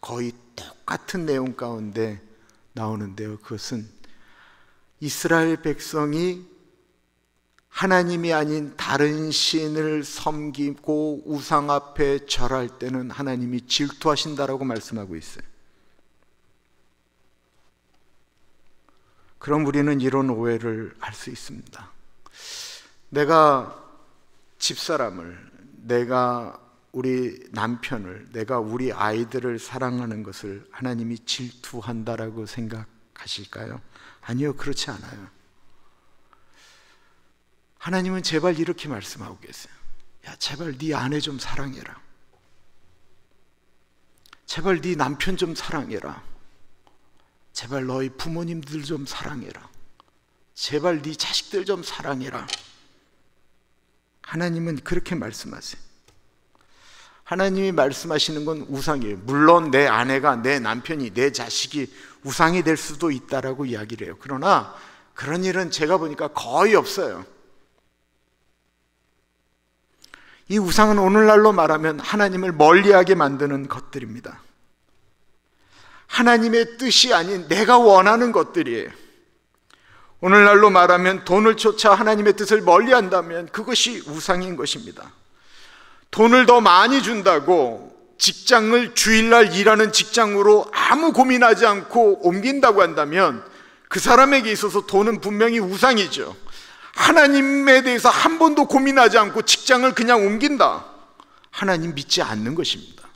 거의 똑같은 내용 가운데 나오는데요, 그것은 이스라엘 백성이 하나님이 아닌 다른 신을 섬기고 우상 앞에 절할 때는 하나님이 질투하신다라고 말씀하고 있어요. 그럼 우리는 이런 오해를 할 수 있습니다. 내가 집사람을, 내가 우리 남편을, 내가 우리 아이들을 사랑하는 것을 하나님이 질투한다라고 생각하실까요? 아니요, 그렇지 않아요. 하나님은 제발 이렇게 말씀하고 계세요. 야, 제발 네 아내 좀 사랑해라. 제발 네 남편 좀 사랑해라. 제발 너희 부모님들 좀 사랑해라. 제발 네 자식들 좀 사랑해라. 하나님은 그렇게 말씀하세요. 하나님이 말씀하시는 건 우상이에요. 물론 내 아내가, 내 남편이, 내 자식이 우상이 될 수도 있다라고 이야기를 해요. 그러나 그런 일은 제가 보니까 거의 없어요. 이 우상은 오늘날로 말하면 하나님을 멀리하게 만드는 것들입니다. 하나님의 뜻이 아닌 내가 원하는 것들이에요. 오늘날로 말하면 돈을 쫓아 하나님의 뜻을 멀리한다면 그것이 우상인 것입니다. 돈을 더 많이 준다고 직장을 주일날 일하는 직장으로 아무 고민하지 않고 옮긴다고 한다면 그 사람에게 있어서 돈은 분명히 우상이죠. 하나님에 대해서 한 번도 고민하지 않고 직장을 그냥 옮긴다, 하나님 믿지 않는 것입니다.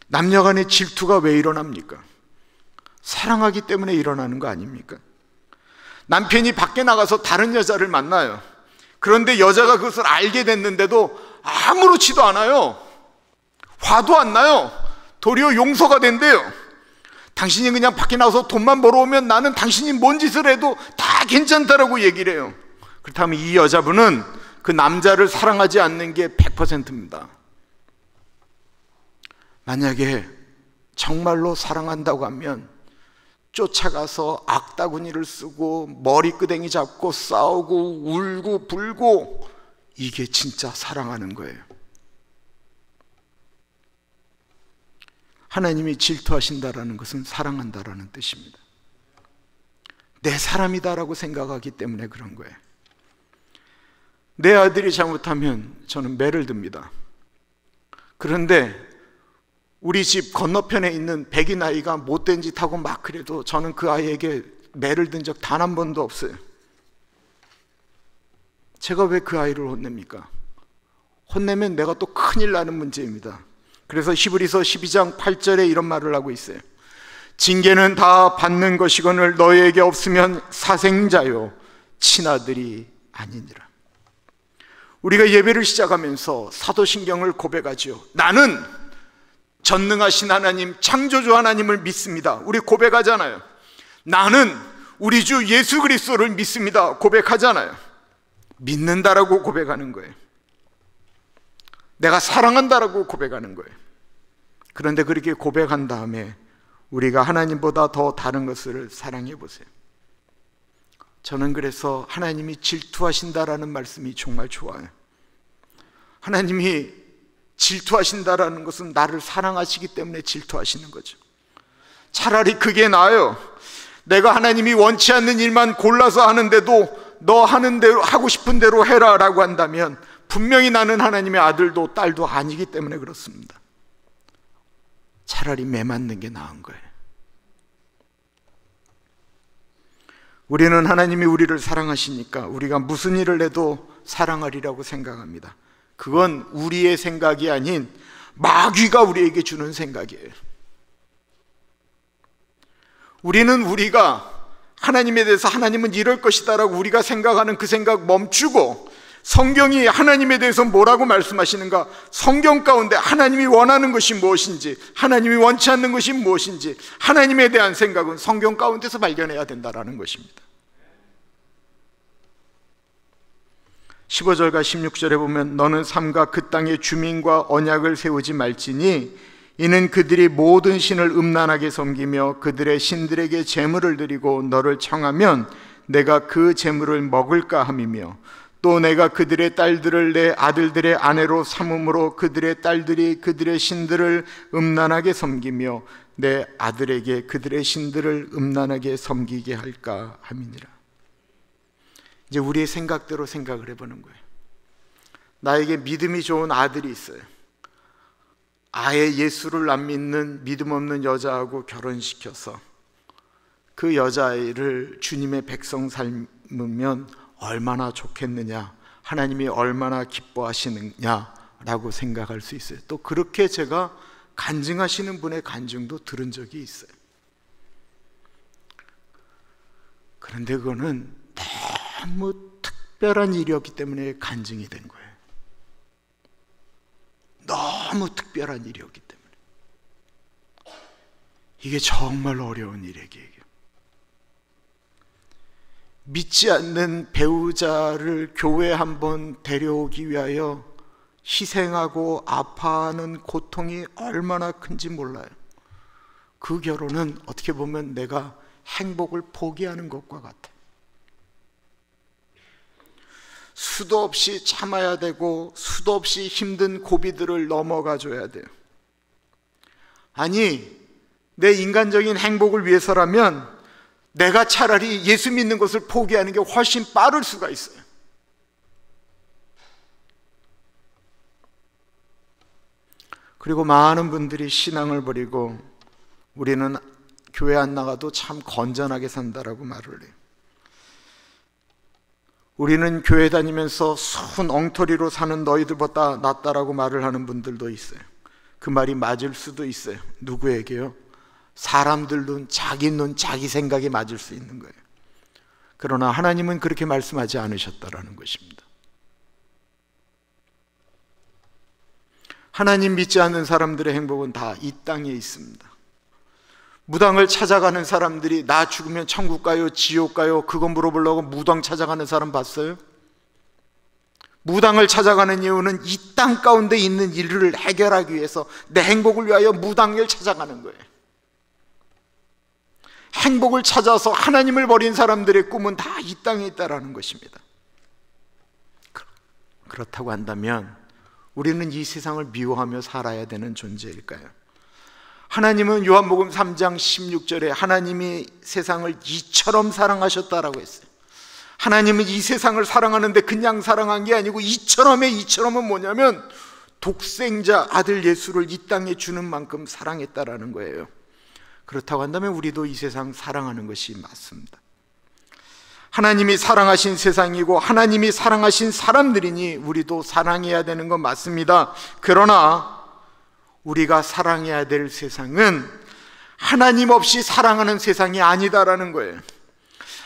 남녀 간의 질투가 왜 일어납니까? 사랑하기 때문에 일어나는 거 아닙니까? 남편이 밖에 나가서 다른 여자를 만나요. 그런데 여자가 그것을 알게 됐는데도 아무렇지도 않아요. 화도 안 나요. 도리어 용서가 된대요. 당신이 그냥 밖에 나가서 돈만 벌어오면 나는 당신이 뭔 짓을 해도 다 괜찮다라고 얘기를 해요. 그렇다면 이 여자분은 그 남자를 사랑하지 않는 게 100%입니다. 만약에 정말로 사랑한다고 하면 쫓아가서 악다구니를 쓰고 머리끄댕이 잡고 싸우고 울고 불고, 이게 진짜 사랑하는 거예요. 하나님이 질투하신다라는 것은 사랑한다라는 뜻입니다. 내 사람이다라고 생각하기 때문에 그런 거예요. 내 아들이 잘못하면 저는 매를 듭니다. 그런데 우리 집 건너편에 있는 백인 아이가 못된 짓 하고 막 그래도 저는 그 아이에게 매를 든 적 단 한 번도 없어요. 제가 왜 그 아이를 혼냅니까? 혼내면 내가 또 큰일 나는 문제입니다. 그래서 히브리서 12장 8절에 이런 말을 하고 있어요. 징계는 다 받는 것이거늘 너희에게 없으면 사생자요 친아들이 아니니라. 우리가 예배를 시작하면서 사도신경을 고백하죠. 나는 전능하신 하나님, 창조주 하나님을 믿습니다. 우리 고백하잖아요. 나는 우리 주 예수 그리스도를 믿습니다. 고백하잖아요. 믿는다라고 고백하는 거예요. 내가 사랑한다라고 고백하는 거예요. 그런데 그렇게 고백한 다음에 우리가 하나님보다 더 다른 것을 사랑해 보세요. 저는 그래서 하나님이 질투하신다라는 말씀이 정말 좋아요. 하나님이 질투하신다라는 것은 나를 사랑하시기 때문에 질투하시는 거죠. 차라리 그게 나아요. 내가 하나님이 원치 않는 일만 골라서 하는데도 너 하는 대로, 하고 싶은 대로 해라 라고 한다면 분명히 나는 하나님의 아들도 딸도 아니기 때문에 그렇습니다. 차라리 매 맞는 게 나은 거예요. 우리는 하나님이 우리를 사랑하시니까 우리가 무슨 일을 해도 사랑하리라고 생각합니다. 그건 우리의 생각이 아닌 마귀가 우리에게 주는 생각이에요. 우리는 우리가 하나님에 대해서 하나님은 이럴 것이다 라고 우리가 생각하는 그 생각 멈추고 성경이 하나님에 대해서 뭐라고 말씀하시는가, 성경 가운데 하나님이 원하는 것이 무엇인지, 하나님이 원치 않는 것이 무엇인지, 하나님에 대한 생각은 성경 가운데서 발견해야 된다는 것입니다. 15절과 16절에 보면 너는 삼가 그 땅의 주민과 언약을 세우지 말지니 이는 그들이 모든 신을 음란하게 섬기며 그들의 신들에게 제물을 드리고 너를 청하면 내가 그 제물을 먹을까 함이며 또 내가 그들의 딸들을 내 아들들의 아내로 삼음으로 그들의 딸들이 그들의 신들을 음란하게 섬기며 내 아들에게 그들의 신들을 음란하게 섬기게 할까 함이니라. 이제 우리의 생각대로 생각을 해보는 거예요. 나에게 믿음이 좋은 아들이 있어요. 아예 예수를 안 믿는 믿음 없는 여자하고 결혼시켜서 그 여자아이를 주님의 백성 삶으면 얼마나 좋겠느냐, 하나님이 얼마나 기뻐하시느냐라고 생각할 수 있어요. 또 그렇게 제가 간증하시는 분의 간증도 들은 적이 있어요. 그런데 그거는 너무 특별한 일이었기 때문에 간증이 된 거예요. 너무 특별한 일이었기 때문에. 이게 정말 어려운 일이에요. 믿지 않는 배우자를 교회에 한번 데려오기 위하여 희생하고 아파하는 고통이 얼마나 큰지 몰라요. 그 결혼은 어떻게 보면 내가 행복을 포기하는 것과 같아요. 수도 없이 참아야 되고 수도 없이 힘든 고비들을 넘어가 줘야 돼요. 아니, 내 인간적인 행복을 위해서라면 내가 차라리 예수 믿는 것을 포기하는 게 훨씬 빠를 수가 있어요. 그리고 많은 분들이 신앙을 버리고 우리는 교회 안 나가도 참 건전하게 산다라고 말을 해요. 우리는 교회 다니면서 순 엉터리로 사는 너희들보다 낫다라고 말을 하는 분들도 있어요. 그 말이 맞을 수도 있어요. 누구에게요? 사람들 눈, 자기 눈, 자기 생각에 맞을 수 있는 거예요. 그러나 하나님은 그렇게 말씀하지 않으셨다라는 것입니다. 하나님 믿지 않는 사람들의 행복은 다 이 땅에 있습니다. 무당을 찾아가는 사람들이 나 죽으면 천국 가요, 지옥 가요, 그거 물어보려고 무당 찾아가는 사람 봤어요? 무당을 찾아가는 이유는 이 땅 가운데 있는 일을 해결하기 위해서 내 행복을 위하여 무당을 찾아가는 거예요. 행복을 찾아서 하나님을 버린 사람들의 꿈은 다 이 땅에 있다라는 것입니다. 그렇다고 한다면 우리는 이 세상을 미워하며 살아야 되는 존재일까요? 하나님은 요한복음 3장 16절에 하나님이 세상을 이처럼 사랑하셨다라고 했어요. 하나님은 이 세상을 사랑하는데 그냥 사랑한 게 아니고 이처럼의 이처럼은 뭐냐면 독생자 아들 예수를 이 땅에 주는 만큼 사랑했다라는 거예요. 그렇다고 한다면 우리도 이 세상 사랑하는 것이 맞습니다. 하나님이 사랑하신 세상이고 하나님이 사랑하신 사람들이니 우리도 사랑해야 되는 건 맞습니다. 그러나 우리가 사랑해야 될 세상은 하나님 없이 사랑하는 세상이 아니다라는 거예요.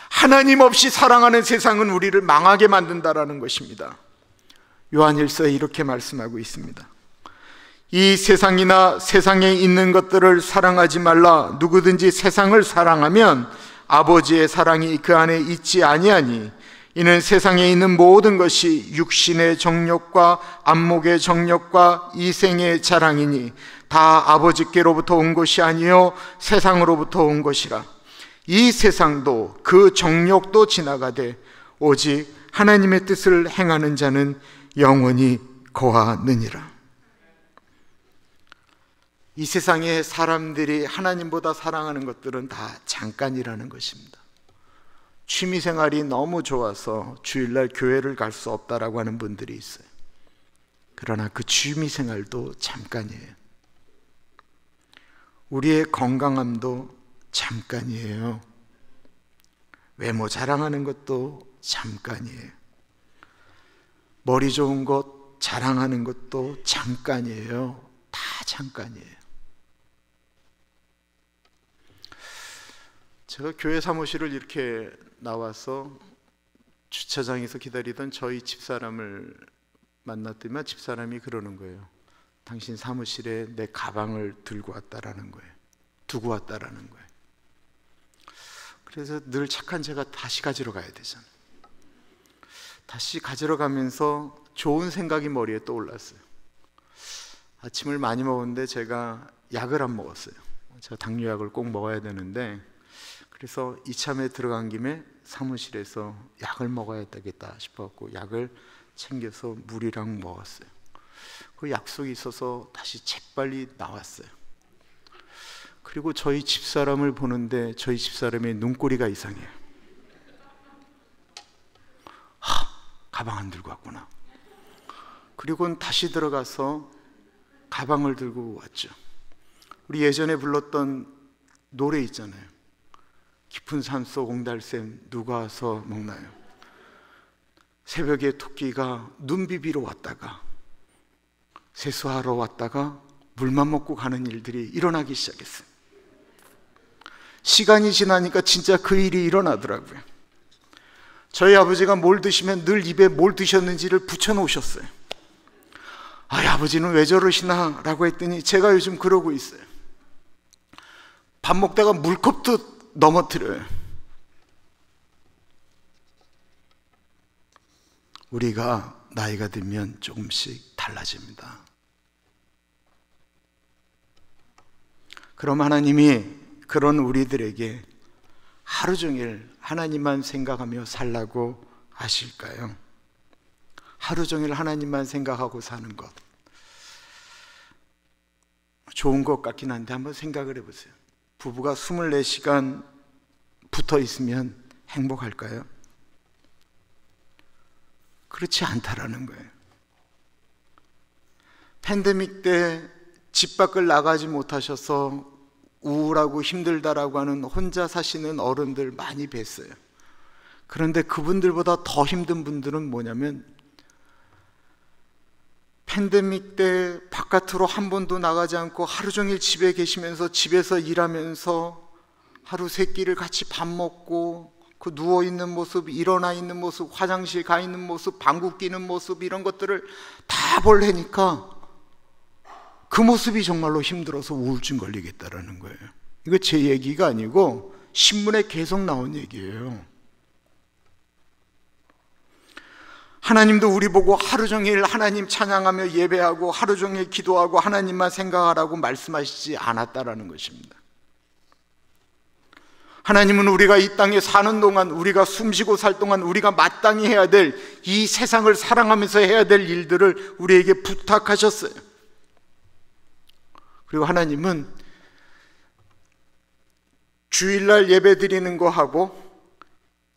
하나님 없이 사랑하는 세상은 우리를 망하게 만든다라는 것입니다. 요한일서에 이렇게 말씀하고 있습니다. 이 세상이나 세상에 있는 것들을 사랑하지 말라. 누구든지 세상을 사랑하면 아버지의 사랑이 그 안에 있지 아니하니 이는 세상에 있는 모든 것이 육신의 정욕과 안목의 정욕과 이생의 자랑이니 다 아버지께로부터 온 것이 아니요 세상으로부터 온 것이라. 이 세상도 그 정욕도 지나가되 오직 하나님의 뜻을 행하는 자는 영원히 거하느니라. 이 세상의 사람들이 하나님보다 사랑하는 것들은 다 잠깐이라는 것입니다. 취미생활이 너무 좋아서 주일날 교회를 갈 수 없다라고 하는 분들이 있어요. 그러나 그 취미생활도 잠깐이에요. 우리의 건강함도 잠깐이에요. 외모 자랑하는 것도 잠깐이에요. 머리 좋은 것 자랑하는 것도 잠깐이에요. 다 잠깐이에요. 제가 교회 사무실을 이렇게 나와서 주차장에서 기다리던 저희 집사람을 만났더니만 집사람이 그러는 거예요. 당신 사무실에 내 가방을 들고 왔다라는 거예요. 두고 왔다라는 거예요. 그래서 늘 착한 제가 다시 가지러 가야 되잖아요. 다시 가지러 가면서 좋은 생각이 머리에 떠올랐어요. 아침을 많이 먹었는데 제가 약을 안 먹었어요. 제가 당뇨약을 꼭 먹어야 되는데, 그래서 이참에 들어간 김에 사무실에서 약을 먹어야 되겠다 싶어갖고 약을 챙겨서 물이랑 먹었어요. 그 약속이 있어서 다시 재빨리 나왔어요. 그리고 저희 집사람을 보는데 저희 집사람의 눈꼬리가 이상해요. 가방 안 들고 왔구나. 그리고는 다시 들어가서 가방을 들고 왔죠. 우리 예전에 불렀던 노래 있잖아요. 깊은 산속 옹달샘 누가 와서 먹나요? 새벽에 토끼가 눈 비비러 왔다가 세수하러 왔다가 물만 먹고 가는 일들이 일어나기 시작했어요. 시간이 지나니까 진짜 그 일이 일어나더라고요. 저희 아버지가 뭘 드시면 늘 입에 뭘 드셨는지를 붙여놓으셨어요. 아버지는 왜 저러시나 라고 했더니 제가 요즘 그러고 있어요. 밥 먹다가 물컵도 넘어뜨려요. 우리가 나이가 들면 조금씩 달라집니다. 그럼 하나님이 그런 우리들에게 하루 종일 하나님만 생각하며 살라고 하실까요? 하루 종일 하나님만 생각하고 사는 것 좋은 것 같긴 한데 한번 생각을 해보세요. 부부가 24시간 붙어 있으면 행복할까요? 그렇지 않다라는 거예요. 팬데믹 때 집 밖을 나가지 못하셔서 우울하고 힘들다라고 하는 혼자 사시는 어른들 많이 뵀어요. 그런데 그분들보다 더 힘든 분들은 뭐냐면 팬데믹 때 바깥으로 한 번도 나가지 않고 하루 종일 집에 계시면서 집에서 일하면서 하루 세 끼를 같이 밥 먹고 그 누워있는 모습, 일어나 있는 모습, 화장실 가 있는 모습, 방구 끼는 모습 이런 것들을 다 보려니까 그 모습이 정말로 힘들어서 우울증 걸리겠다라는 거예요. 이거 제 얘기가 아니고 신문에 계속 나온 얘기예요. 하나님도 우리 보고 하루 종일 하나님 찬양하며 예배하고 하루 종일 기도하고 하나님만 생각하라고 말씀하시지 않았다라는 것입니다. 하나님은 우리가 이 땅에 사는 동안, 우리가 숨쉬고 살 동안 우리가 마땅히 해야 될 이 세상을 사랑하면서 해야 될 일들을 우리에게 부탁하셨어요. 그리고 하나님은 주일날 예배 드리는 거 하고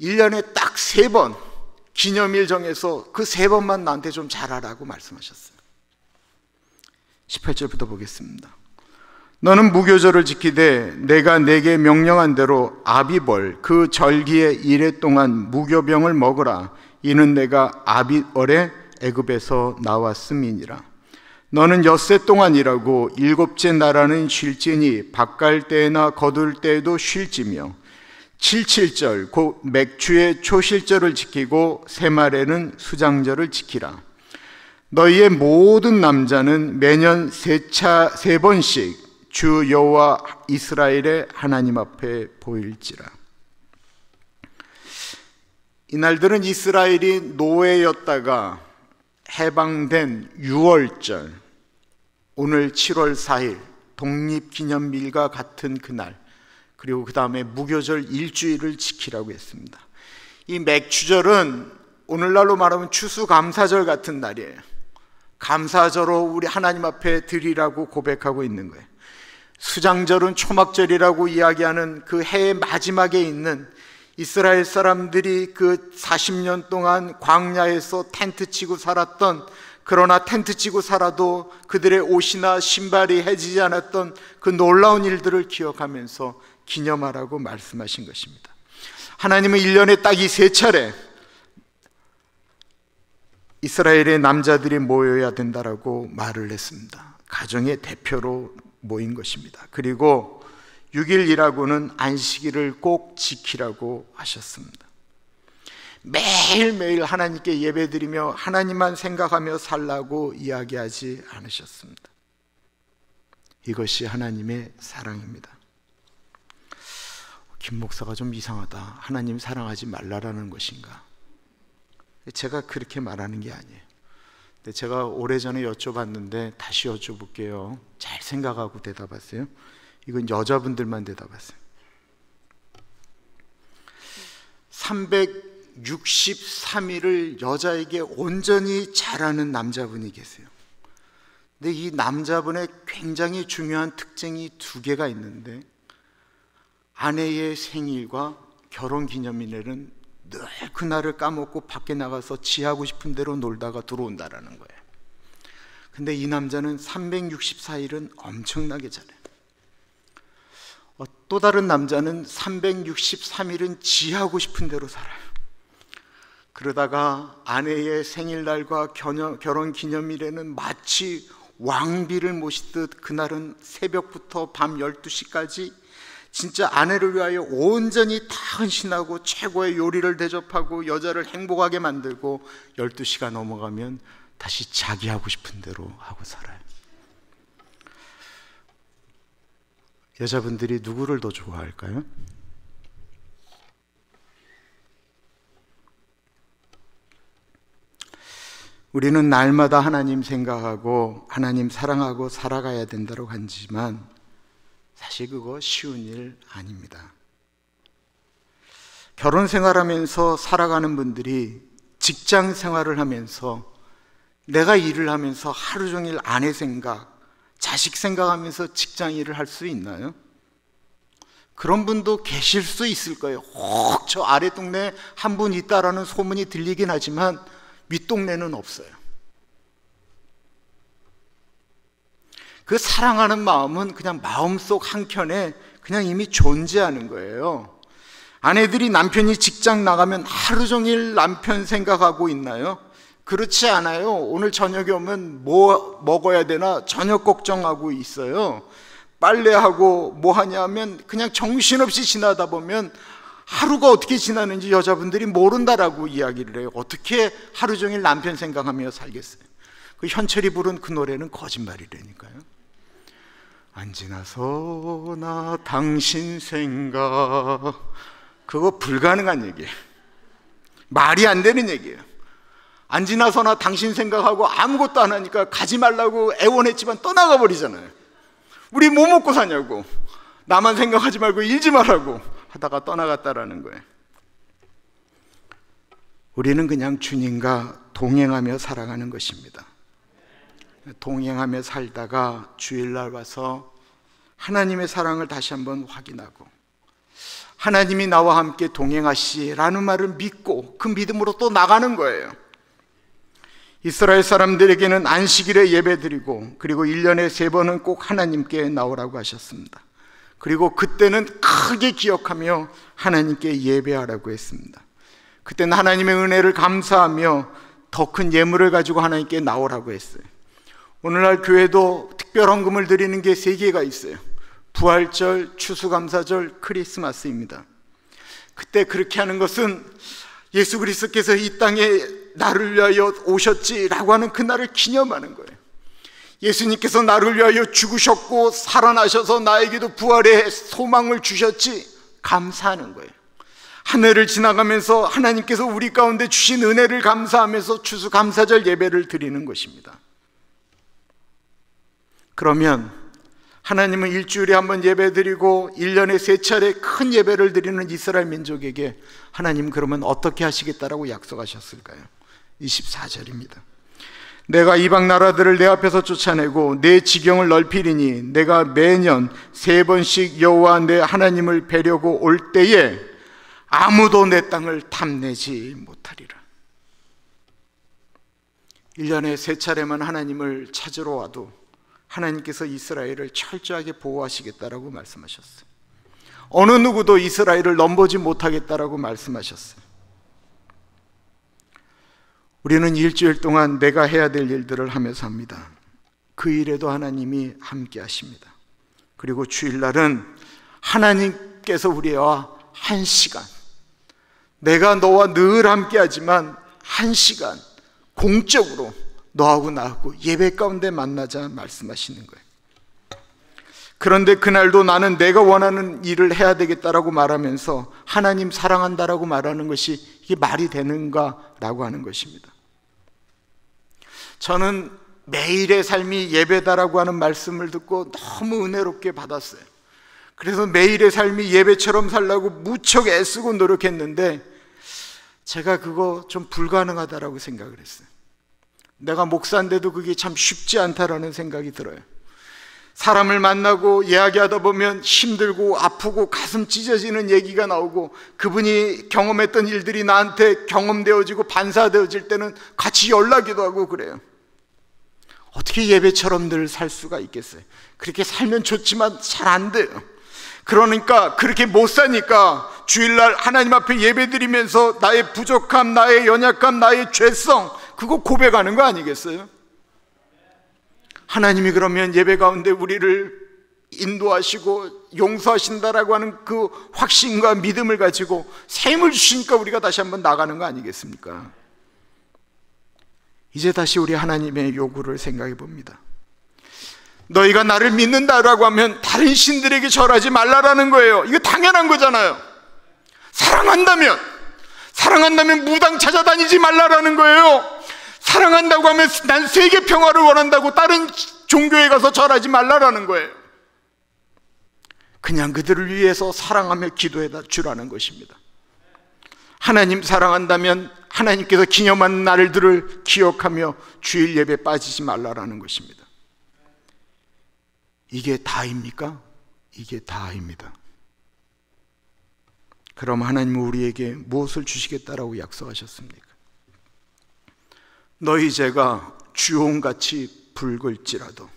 1년에 딱 3번 기념일 정해서 그 3번만 나한테 좀 잘하라고 말씀하셨어요. 18절부터 보겠습니다. 너는 무교절을 지키되 내가 내게 명령한 대로 아비벌 그 절기의 이래 동안 무교병을 먹으라. 이는 내가 아비월에 애굽에서 나왔음이니라. 너는 엿새 동안 일하고 7째 나라는 쉴지니 밭갈 때나 거둘 때에도 쉴지며 77절 곧 맥주의 초실절을 지키고 새말에는 수장절을 지키라. 너희의 모든 남자는 매년 3번씩 주 여호와 이스라엘의 하나님 앞에 보일지라. 이날들은 이스라엘이 노예였다가 해방된 6월절, 오늘 7월 4일 독립기념일과 같은 그날, 그리고 그 다음에 무교절 일주일을 지키라고 했습니다. 이 맥주절은 오늘날로 말하면 추수감사절 같은 날이에요. 감사절로 우리 하나님 앞에 드리라고 고백하고 있는 거예요. 수장절은 초막절이라고 이야기하는 그 해의 마지막에 있는 이스라엘 사람들이 그 40년 동안 광야에서 텐트 치고 살았던, 그러나 텐트 치고 살아도 그들의 옷이나 신발이 해지지 않았던 그 놀라운 일들을 기억하면서 기념하라고 말씀하신 것입니다. 하나님은 1년에 딱 이 3차례 이스라엘의 남자들이 모여야 된다라고 말을 했습니다. 가정의 대표로 모인 것입니다. 그리고 6일이라고는 안식일을 꼭 지키라고 하셨습니다. 매일매일 하나님께 예배드리며 하나님만 생각하며 살라고 이야기하지 않으셨습니다. 이것이 하나님의 사랑입니다. 김 목사가 좀 이상하다. 하나님 사랑하지 말라라는 것인가? 제가 그렇게 말하는 게 아니에요. 근데 제가 오래전에 여쭤봤는데 다시 여쭤볼게요. 잘 생각하고 대답하세요. 이건 여자분들만 대답하세요. 363일을 여자에게 온전히 잘하는 남자분이 계세요. 근데 이 남자분의 굉장히 중요한 특징이 2개가 있는데, 아내의 생일과 결혼기념일에는 늘 그날을 까먹고 밖에 나가서 지하고 싶은 대로 놀다가 들어온다라는 거예요. 근데 이 남자는 364일은 엄청나게 잘해요. 또 다른 남자는 363일은 지하고 싶은 대로 살아요. 그러다가 아내의 생일날과 결혼기념일에는 마치 왕비를 모시듯 그날은 새벽부터 밤 12시까지 진짜 아내를 위하여 온전히 다 헌신하고 최고의 요리를 대접하고 여자를 행복하게 만들고 12시가 넘어가면 다시 자기 하고 싶은 대로 하고 살아요. 여자분들이 누구를 더 좋아할까요? 우리는 날마다 하나님 생각하고 하나님 사랑하고 살아가야 된다고 하지만 사실 그거 쉬운 일 아닙니다. 결혼 생활하면서 살아가는 분들이 직장 생활을 하면서 내가 일을 하면서 하루 종일 아내 생각, 자식 생각하면서 직장 일을 할 수 있나요? 그런 분도 계실 수 있을 거예요. 혹 저 아래 동네에 한 분 있다라는 소문이 들리긴 하지만 윗동네는 없어요. 그 사랑하는 마음은 그냥 마음속 한켠에 그냥 이미 존재하는 거예요. 아내들이 남편이 직장 나가면 하루 종일 남편 생각하고 있나요? 그렇지 않아요. 오늘 저녁에 오면 뭐 먹어야 되나 저녁 걱정하고 있어요. 빨래하고 뭐 하냐면 그냥 정신없이 지나다 보면 하루가 어떻게 지나는지 여자분들이 모른다라고 이야기를 해요. 어떻게 하루 종일 남편 생각하며 살겠어요? 그 현철이 부른 그 노래는 거짓말이라니까요. 안 지나서나 당신 생각, 그거 불가능한 얘기예요. 말이 안 되는 얘기예요. 안 지나서나 당신 생각하고 아무것도 안 하니까 가지 말라고 애원했지만 떠나가 버리잖아요. 우리 뭐 먹고 사냐고, 나만 생각하지 말고 일지 말라고 하다가 떠나갔다라는 거예요. 우리는 그냥 주님과 동행하며 살아가는 것입니다. 동행하며 살다가 주일날 와서 하나님의 사랑을 다시 한번 확인하고 하나님이 나와 함께 동행하시라는 말을 믿고 그 믿음으로 또 나가는 거예요. 이스라엘 사람들에게는 안식일에 예배드리고 그리고 1년에 3번은 꼭 하나님께 나오라고 하셨습니다. 그리고 그때는 크게 기억하며 하나님께 예배하라고 했습니다. 그때는 하나님의 은혜를 감사하며 더 큰 예물을 가지고 하나님께 나오라고 했어요. 오늘날 교회도 특별헌금을 드리는 게 3개가 있어요. 부활절, 추수감사절, 크리스마스입니다. 그때 그렇게 하는 것은 예수 그리스도께서 이 땅에 나를 위하여 오셨지라고 하는 그날을 기념하는 거예요. 예수님께서 나를 위하여 죽으셨고 살아나셔서 나에게도 부활의 소망을 주셨지, 감사하는 거예요. 한 해를 지나가면서 하나님께서 우리 가운데 주신 은혜를 감사하면서 추수감사절 예배를 드리는 것입니다. 그러면 하나님은 일주일에 한 번 예배드리고 1년에 3차례 큰 예배를 드리는 이스라엘 민족에게 하나님 그러면 어떻게 하시겠다라고 약속하셨을까요? 24절입니다. 내가 이방 나라들을 내 앞에서 쫓아내고 내 지경을 넓히리니 내가 매년 3번씩 여호와 내 하나님을 뵈려고 올 때에 아무도 내 땅을 탐내지 못하리라. 1년에 3차례만 하나님을 찾으러 와도 하나님께서 이스라엘을 철저하게 보호하시겠다라고 말씀하셨어요. 어느 누구도 이스라엘을 넘보지 못하겠다라고 말씀하셨어요. 우리는 일주일 동안 내가 해야 될 일들을 하며 삽니다. 그 일에도 하나님이 함께 하십니다. 그리고 주일날은 하나님께서 우리와 1시간, 내가 너와 늘 함께 하지만 1시간 공적으로 너하고 나하고 예배 가운데 만나자 말씀하시는 거예요. 그런데 그날도 나는 내가 원하는 일을 해야 되겠다라고 말하면서 하나님 사랑한다라고 말하는 것이 이게 말이 되는가라고 하는 것입니다. 저는 매일의 삶이 예배다라고 하는 말씀을 듣고 너무 은혜롭게 받았어요. 그래서 매일의 삶이 예배처럼 살려고 무척 애쓰고 노력했는데 제가 그거 좀 불가능하다라고 생각을 했어요. 내가 목사인데도 그게 참 쉽지 않다라는 생각이 들어요. 사람을 만나고 이야기하다 보면 힘들고 아프고 가슴 찢어지는 얘기가 나오고 그분이 경험했던 일들이 나한테 경험되어지고 반사되어질 때는 같이 연락기도 하고 그래요. 어떻게 예배처럼 늘 살 수가 있겠어요? 그렇게 살면 좋지만 잘 안 돼요. 그러니까 그렇게 못 사니까 주일날 하나님 앞에 예배드리면서 나의 부족함, 나의 연약함, 나의 죄성 그거 고백하는 거 아니겠어요? 하나님이 그러면 예배 가운데 우리를 인도하시고 용서하신다라고 하는 그 확신과 믿음을 가지고 샘을 주시니까 우리가 다시 한번 나가는 거 아니겠습니까? 이제 다시 우리 하나님의 요구를 생각해 봅니다. 너희가 나를 믿는다라고 하면 다른 신들에게 절하지 말라라는 거예요. 이거 당연한 거잖아요. 사랑한다면 무당 찾아다니지 말라라는 거예요. 사랑한다고 하면 난 세계 평화를 원한다고 다른 종교에 가서 절하지 말라라는 거예요. 그냥 그들을 위해서 사랑하며 기도해 주라는 것입니다. 하나님 사랑한다면 하나님께서 기념한 날들을 기억하며 주일 예배 빠지지 말라라는 것입니다. 이게 다입니까? 이게 다입니다. 그럼 하나님은 우리에게 무엇을 주시겠다라고 약속하셨습니까? 너희 죄가 주홍같이 붉을지라도,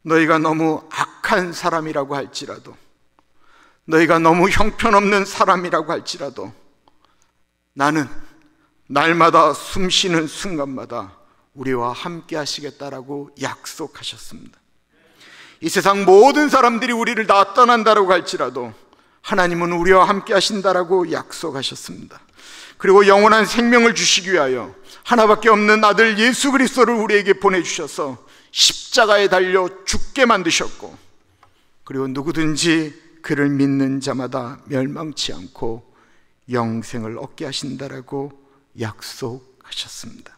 너희가 너무 악한 사람이라고 할지라도, 너희가 너무 형편없는 사람이라고 할지라도 나는 날마다 숨쉬는 순간마다 우리와 함께 하시겠다라고 약속하셨습니다. 이 세상 모든 사람들이 우리를 다 떠난다라고 할지라도 하나님은 우리와 함께 하신다라고 약속하셨습니다. 그리고 영원한 생명을 주시기 위하여 하나밖에 없는 아들 예수 그리스도를 우리에게 보내주셔서 십자가에 달려 죽게 만드셨고, 그리고 누구든지 그를 믿는 자마다 멸망치 않고 영생을 얻게 하신다라고 약속하셨습니다.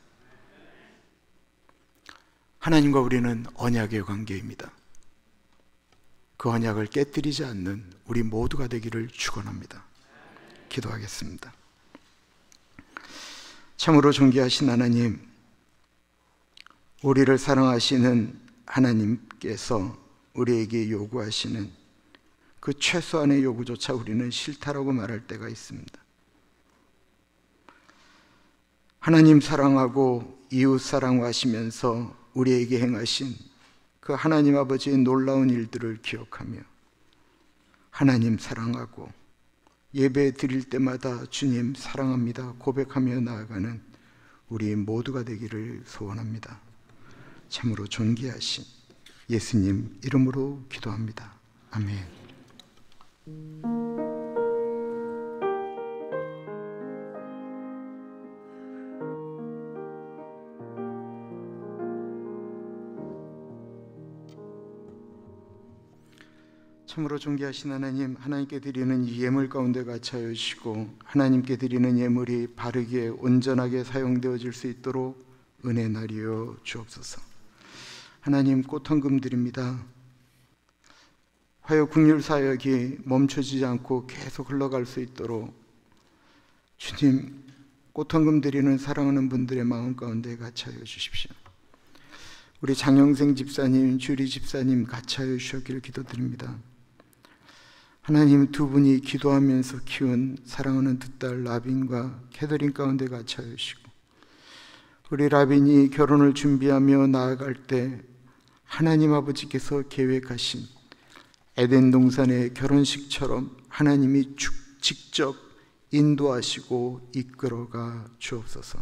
하나님과 우리는 언약의 관계입니다. 그 언약을 깨뜨리지 않는 우리 모두가 되기를 축원합니다. 기도하겠습니다. 참으로 존귀하신 하나님, 우리를 사랑하시는 하나님께서 우리에게 요구하시는 그 최소한의 요구조차 우리는 싫다라고 말할 때가 있습니다. 하나님 사랑하고 이웃 사랑하시면서 우리에게 행하신 그 하나님 아버지의 놀라운 일들을 기억하며 하나님 사랑하고 예배 드릴 때마다 주님 사랑합니다 고백하며 나아가는 우리 모두가 되기를 소원합니다. 참으로 존귀하신 예수님 이름으로 기도합니다. 아멘. 참으로 존귀하신 하나님, 하나님께 드리는 이 예물 가운데 갇혀 주시고 하나님께 드리는 예물이 바르게 온전하게 사용되어질 수 있도록 은혜 나리여 주옵소서. 하나님, 꽃헌금 드립니다. 화요 국률 사역이 멈춰지지 않고 계속 흘러갈 수 있도록 주님, 꽃헌금 드리는 사랑하는 분들의 마음 가운데 갇혀 주십시오. 우리 장영생 집사님, 주리 집사님 갇혀 주셨기를 기도드립니다. 하나님, 두 분이 기도하면서 키운 사랑하는 두 딸 라빈과 캐더린 가운데 갇혀 주시고 우리 라빈이 결혼을 준비하며 나아갈 때 하나님 아버지께서 계획하신 에덴 동산의 결혼식처럼 하나님이 직접 인도하시고 이끌어가 주옵소서.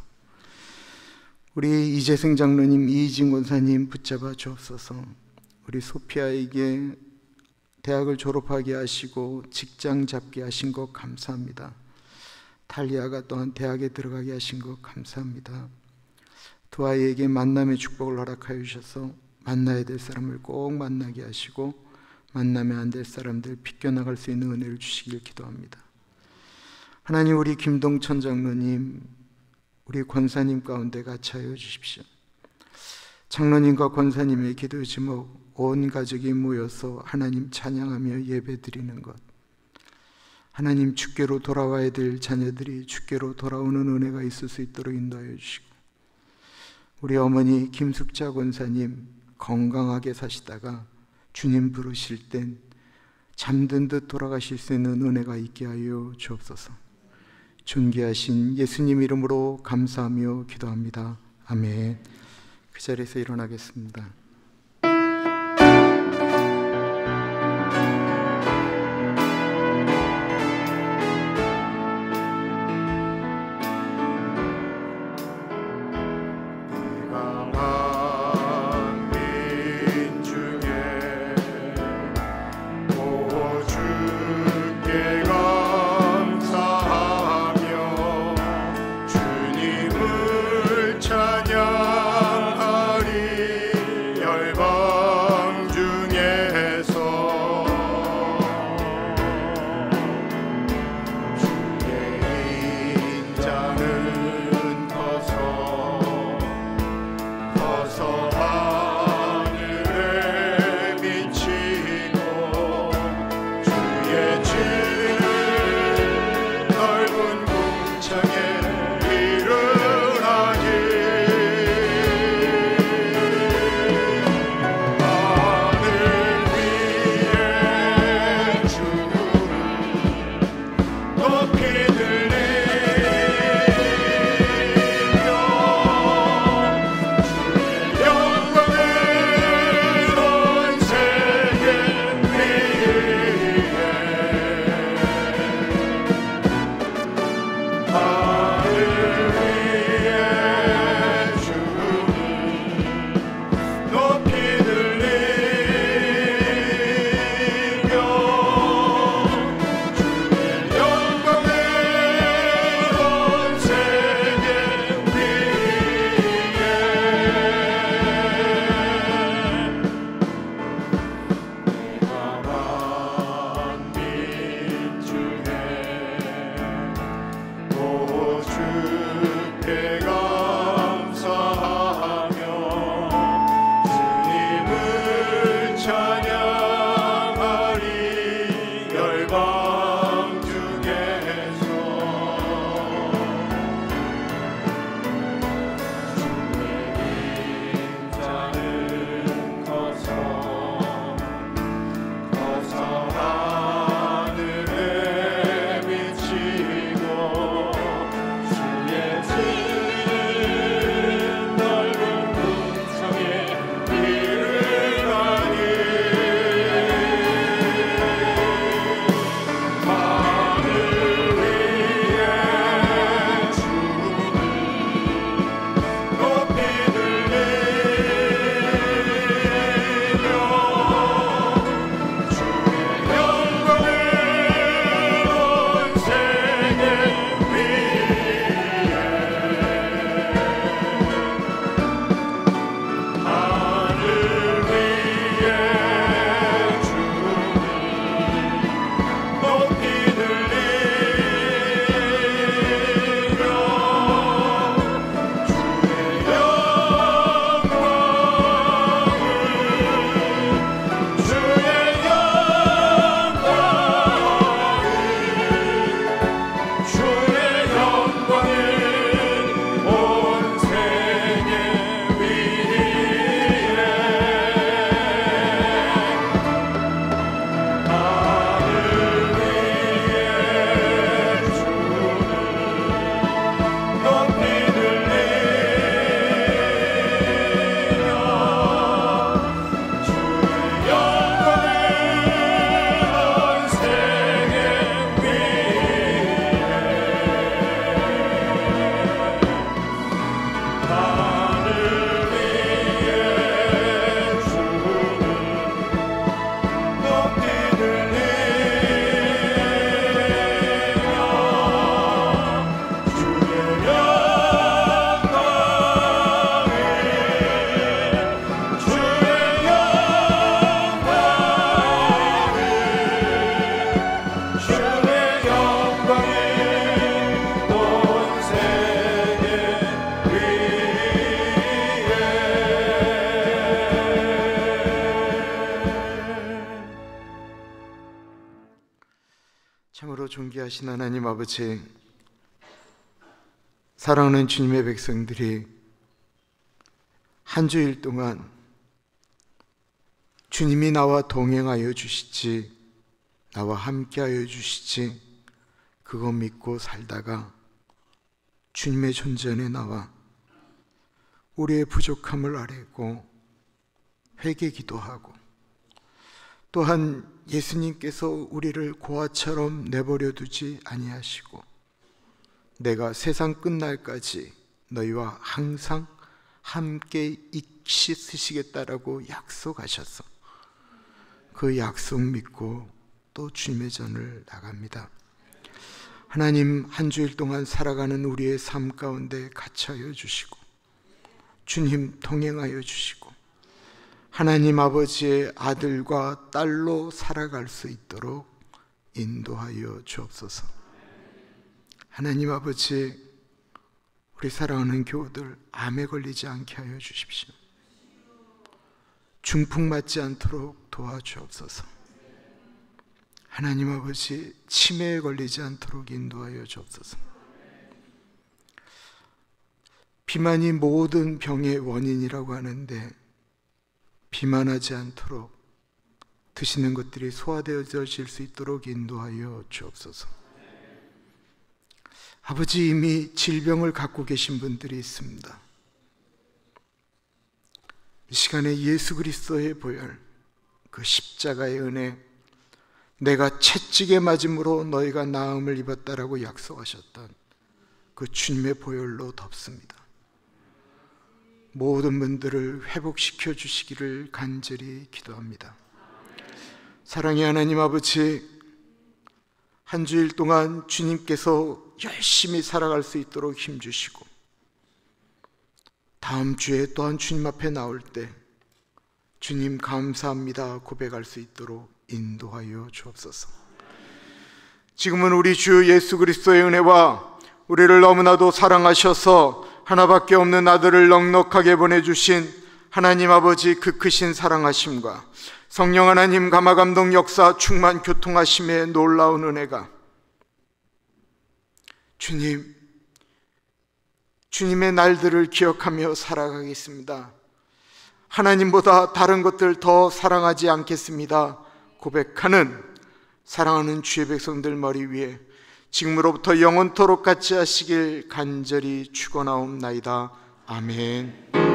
우리 이재승 장로님, 이희진 권사님 붙잡아 주옵소서. 우리 소피아에게 대학을 졸업하게 하시고 직장 잡게 하신 것 감사합니다. 탈리아가 또한 대학에 들어가게 하신 것 감사합니다. 두 아이에게 만남의 축복을 허락하여 주셔서 만나야 될 사람을 꼭 만나게 하시고 만나면 안 될 사람들 비껴나갈 수 있는 은혜를 주시길 기도합니다. 하나님, 우리 김동천 장로님, 우리 권사님 가운데 같이 하여 주십시오. 장로님과 권사님의 기도 제목, 온 가족이 모여서 하나님 찬양하며 예배드리는 것, 하나님 주께로 돌아와야 될 자녀들이 주께로 돌아오는 은혜가 있을 수 있도록 인도하여 주시고, 우리 어머니 김숙자 권사님 건강하게 사시다가 주님 부르실 땐 잠든 듯 돌아가실 수 있는 은혜가 있게 하여 주옵소서. 존귀하신 예수님 이름으로 감사하며 기도합니다. 아멘. 그 자리에서 일어나겠습니다. 찬양하리 참으로 존귀하신 하나님 아버지, 사랑하는 주님의 백성들이 한 주일 동안 주님이 나와 동행하여 주시지, 나와 함께하여 주시지, 그거 믿고 살다가 주님의 존재 안에 나와 우리의 부족함을 아뢰고 회개 기도하고, 또한 예수님께서 우리를 고아처럼 내버려 두지 아니하시고 내가 세상 끝날까지 너희와 항상 함께 있으시겠다라고 약속하셔서 그 약속 믿고 또 주님의 전을 나갑니다. 하나님, 한 주일 동안 살아가는 우리의 삶 가운데 갇혀여 주시고 주님 동행하여 주시고 하나님 아버지의 아들과 딸로 살아갈 수 있도록 인도하여 주옵소서. 하나님 아버지, 우리 사랑하는 교우들 암에 걸리지 않게 하여 주십시오. 중풍 맞지 않도록 도와주옵소서. 하나님 아버지, 치매에 걸리지 않도록 인도하여 주옵소서. 비만이 모든 병의 원인이라고 하는데 비만하지 않도록 드시는 것들이 소화되어질 수 있도록 인도하여 주옵소서. 아버지, 이미 질병을 갖고 계신 분들이 있습니다. 이 시간에 예수 그리스도의 보혈, 그 십자가의 은혜, 내가 채찍에 맞음으로 너희가 나음을 입었다라고 약속하셨던 그 주님의 보혈로 덮습니다. 모든 분들을 회복시켜 주시기를 간절히 기도합니다. 사랑의 하나님 아버지, 한 주일 동안 주님께서 열심히 살아갈 수 있도록 힘주시고 다음 주에 또한 주님 앞에 나올 때 주님 감사합니다 고백할 수 있도록 인도하여 주옵소서. 지금은 우리 주 예수 그리스도의 은혜와 우리를 너무나도 사랑하셔서 하나밖에 없는 아들을 넉넉하게 보내주신 하나님 아버지 그 크신 사랑하심과 성령 하나님 감화감동 역사 충만 교통하심의 놀라운 은혜가 주님의 날들을 기억하며 살아가겠습니다. 하나님보다 다른 것들 더 사랑하지 않겠습니다 고백하는 사랑하는 주의 백성들 머리 위에 지금으로부터 영원토록 같이 하시길 간절히 축원하옵나이다. 아멘.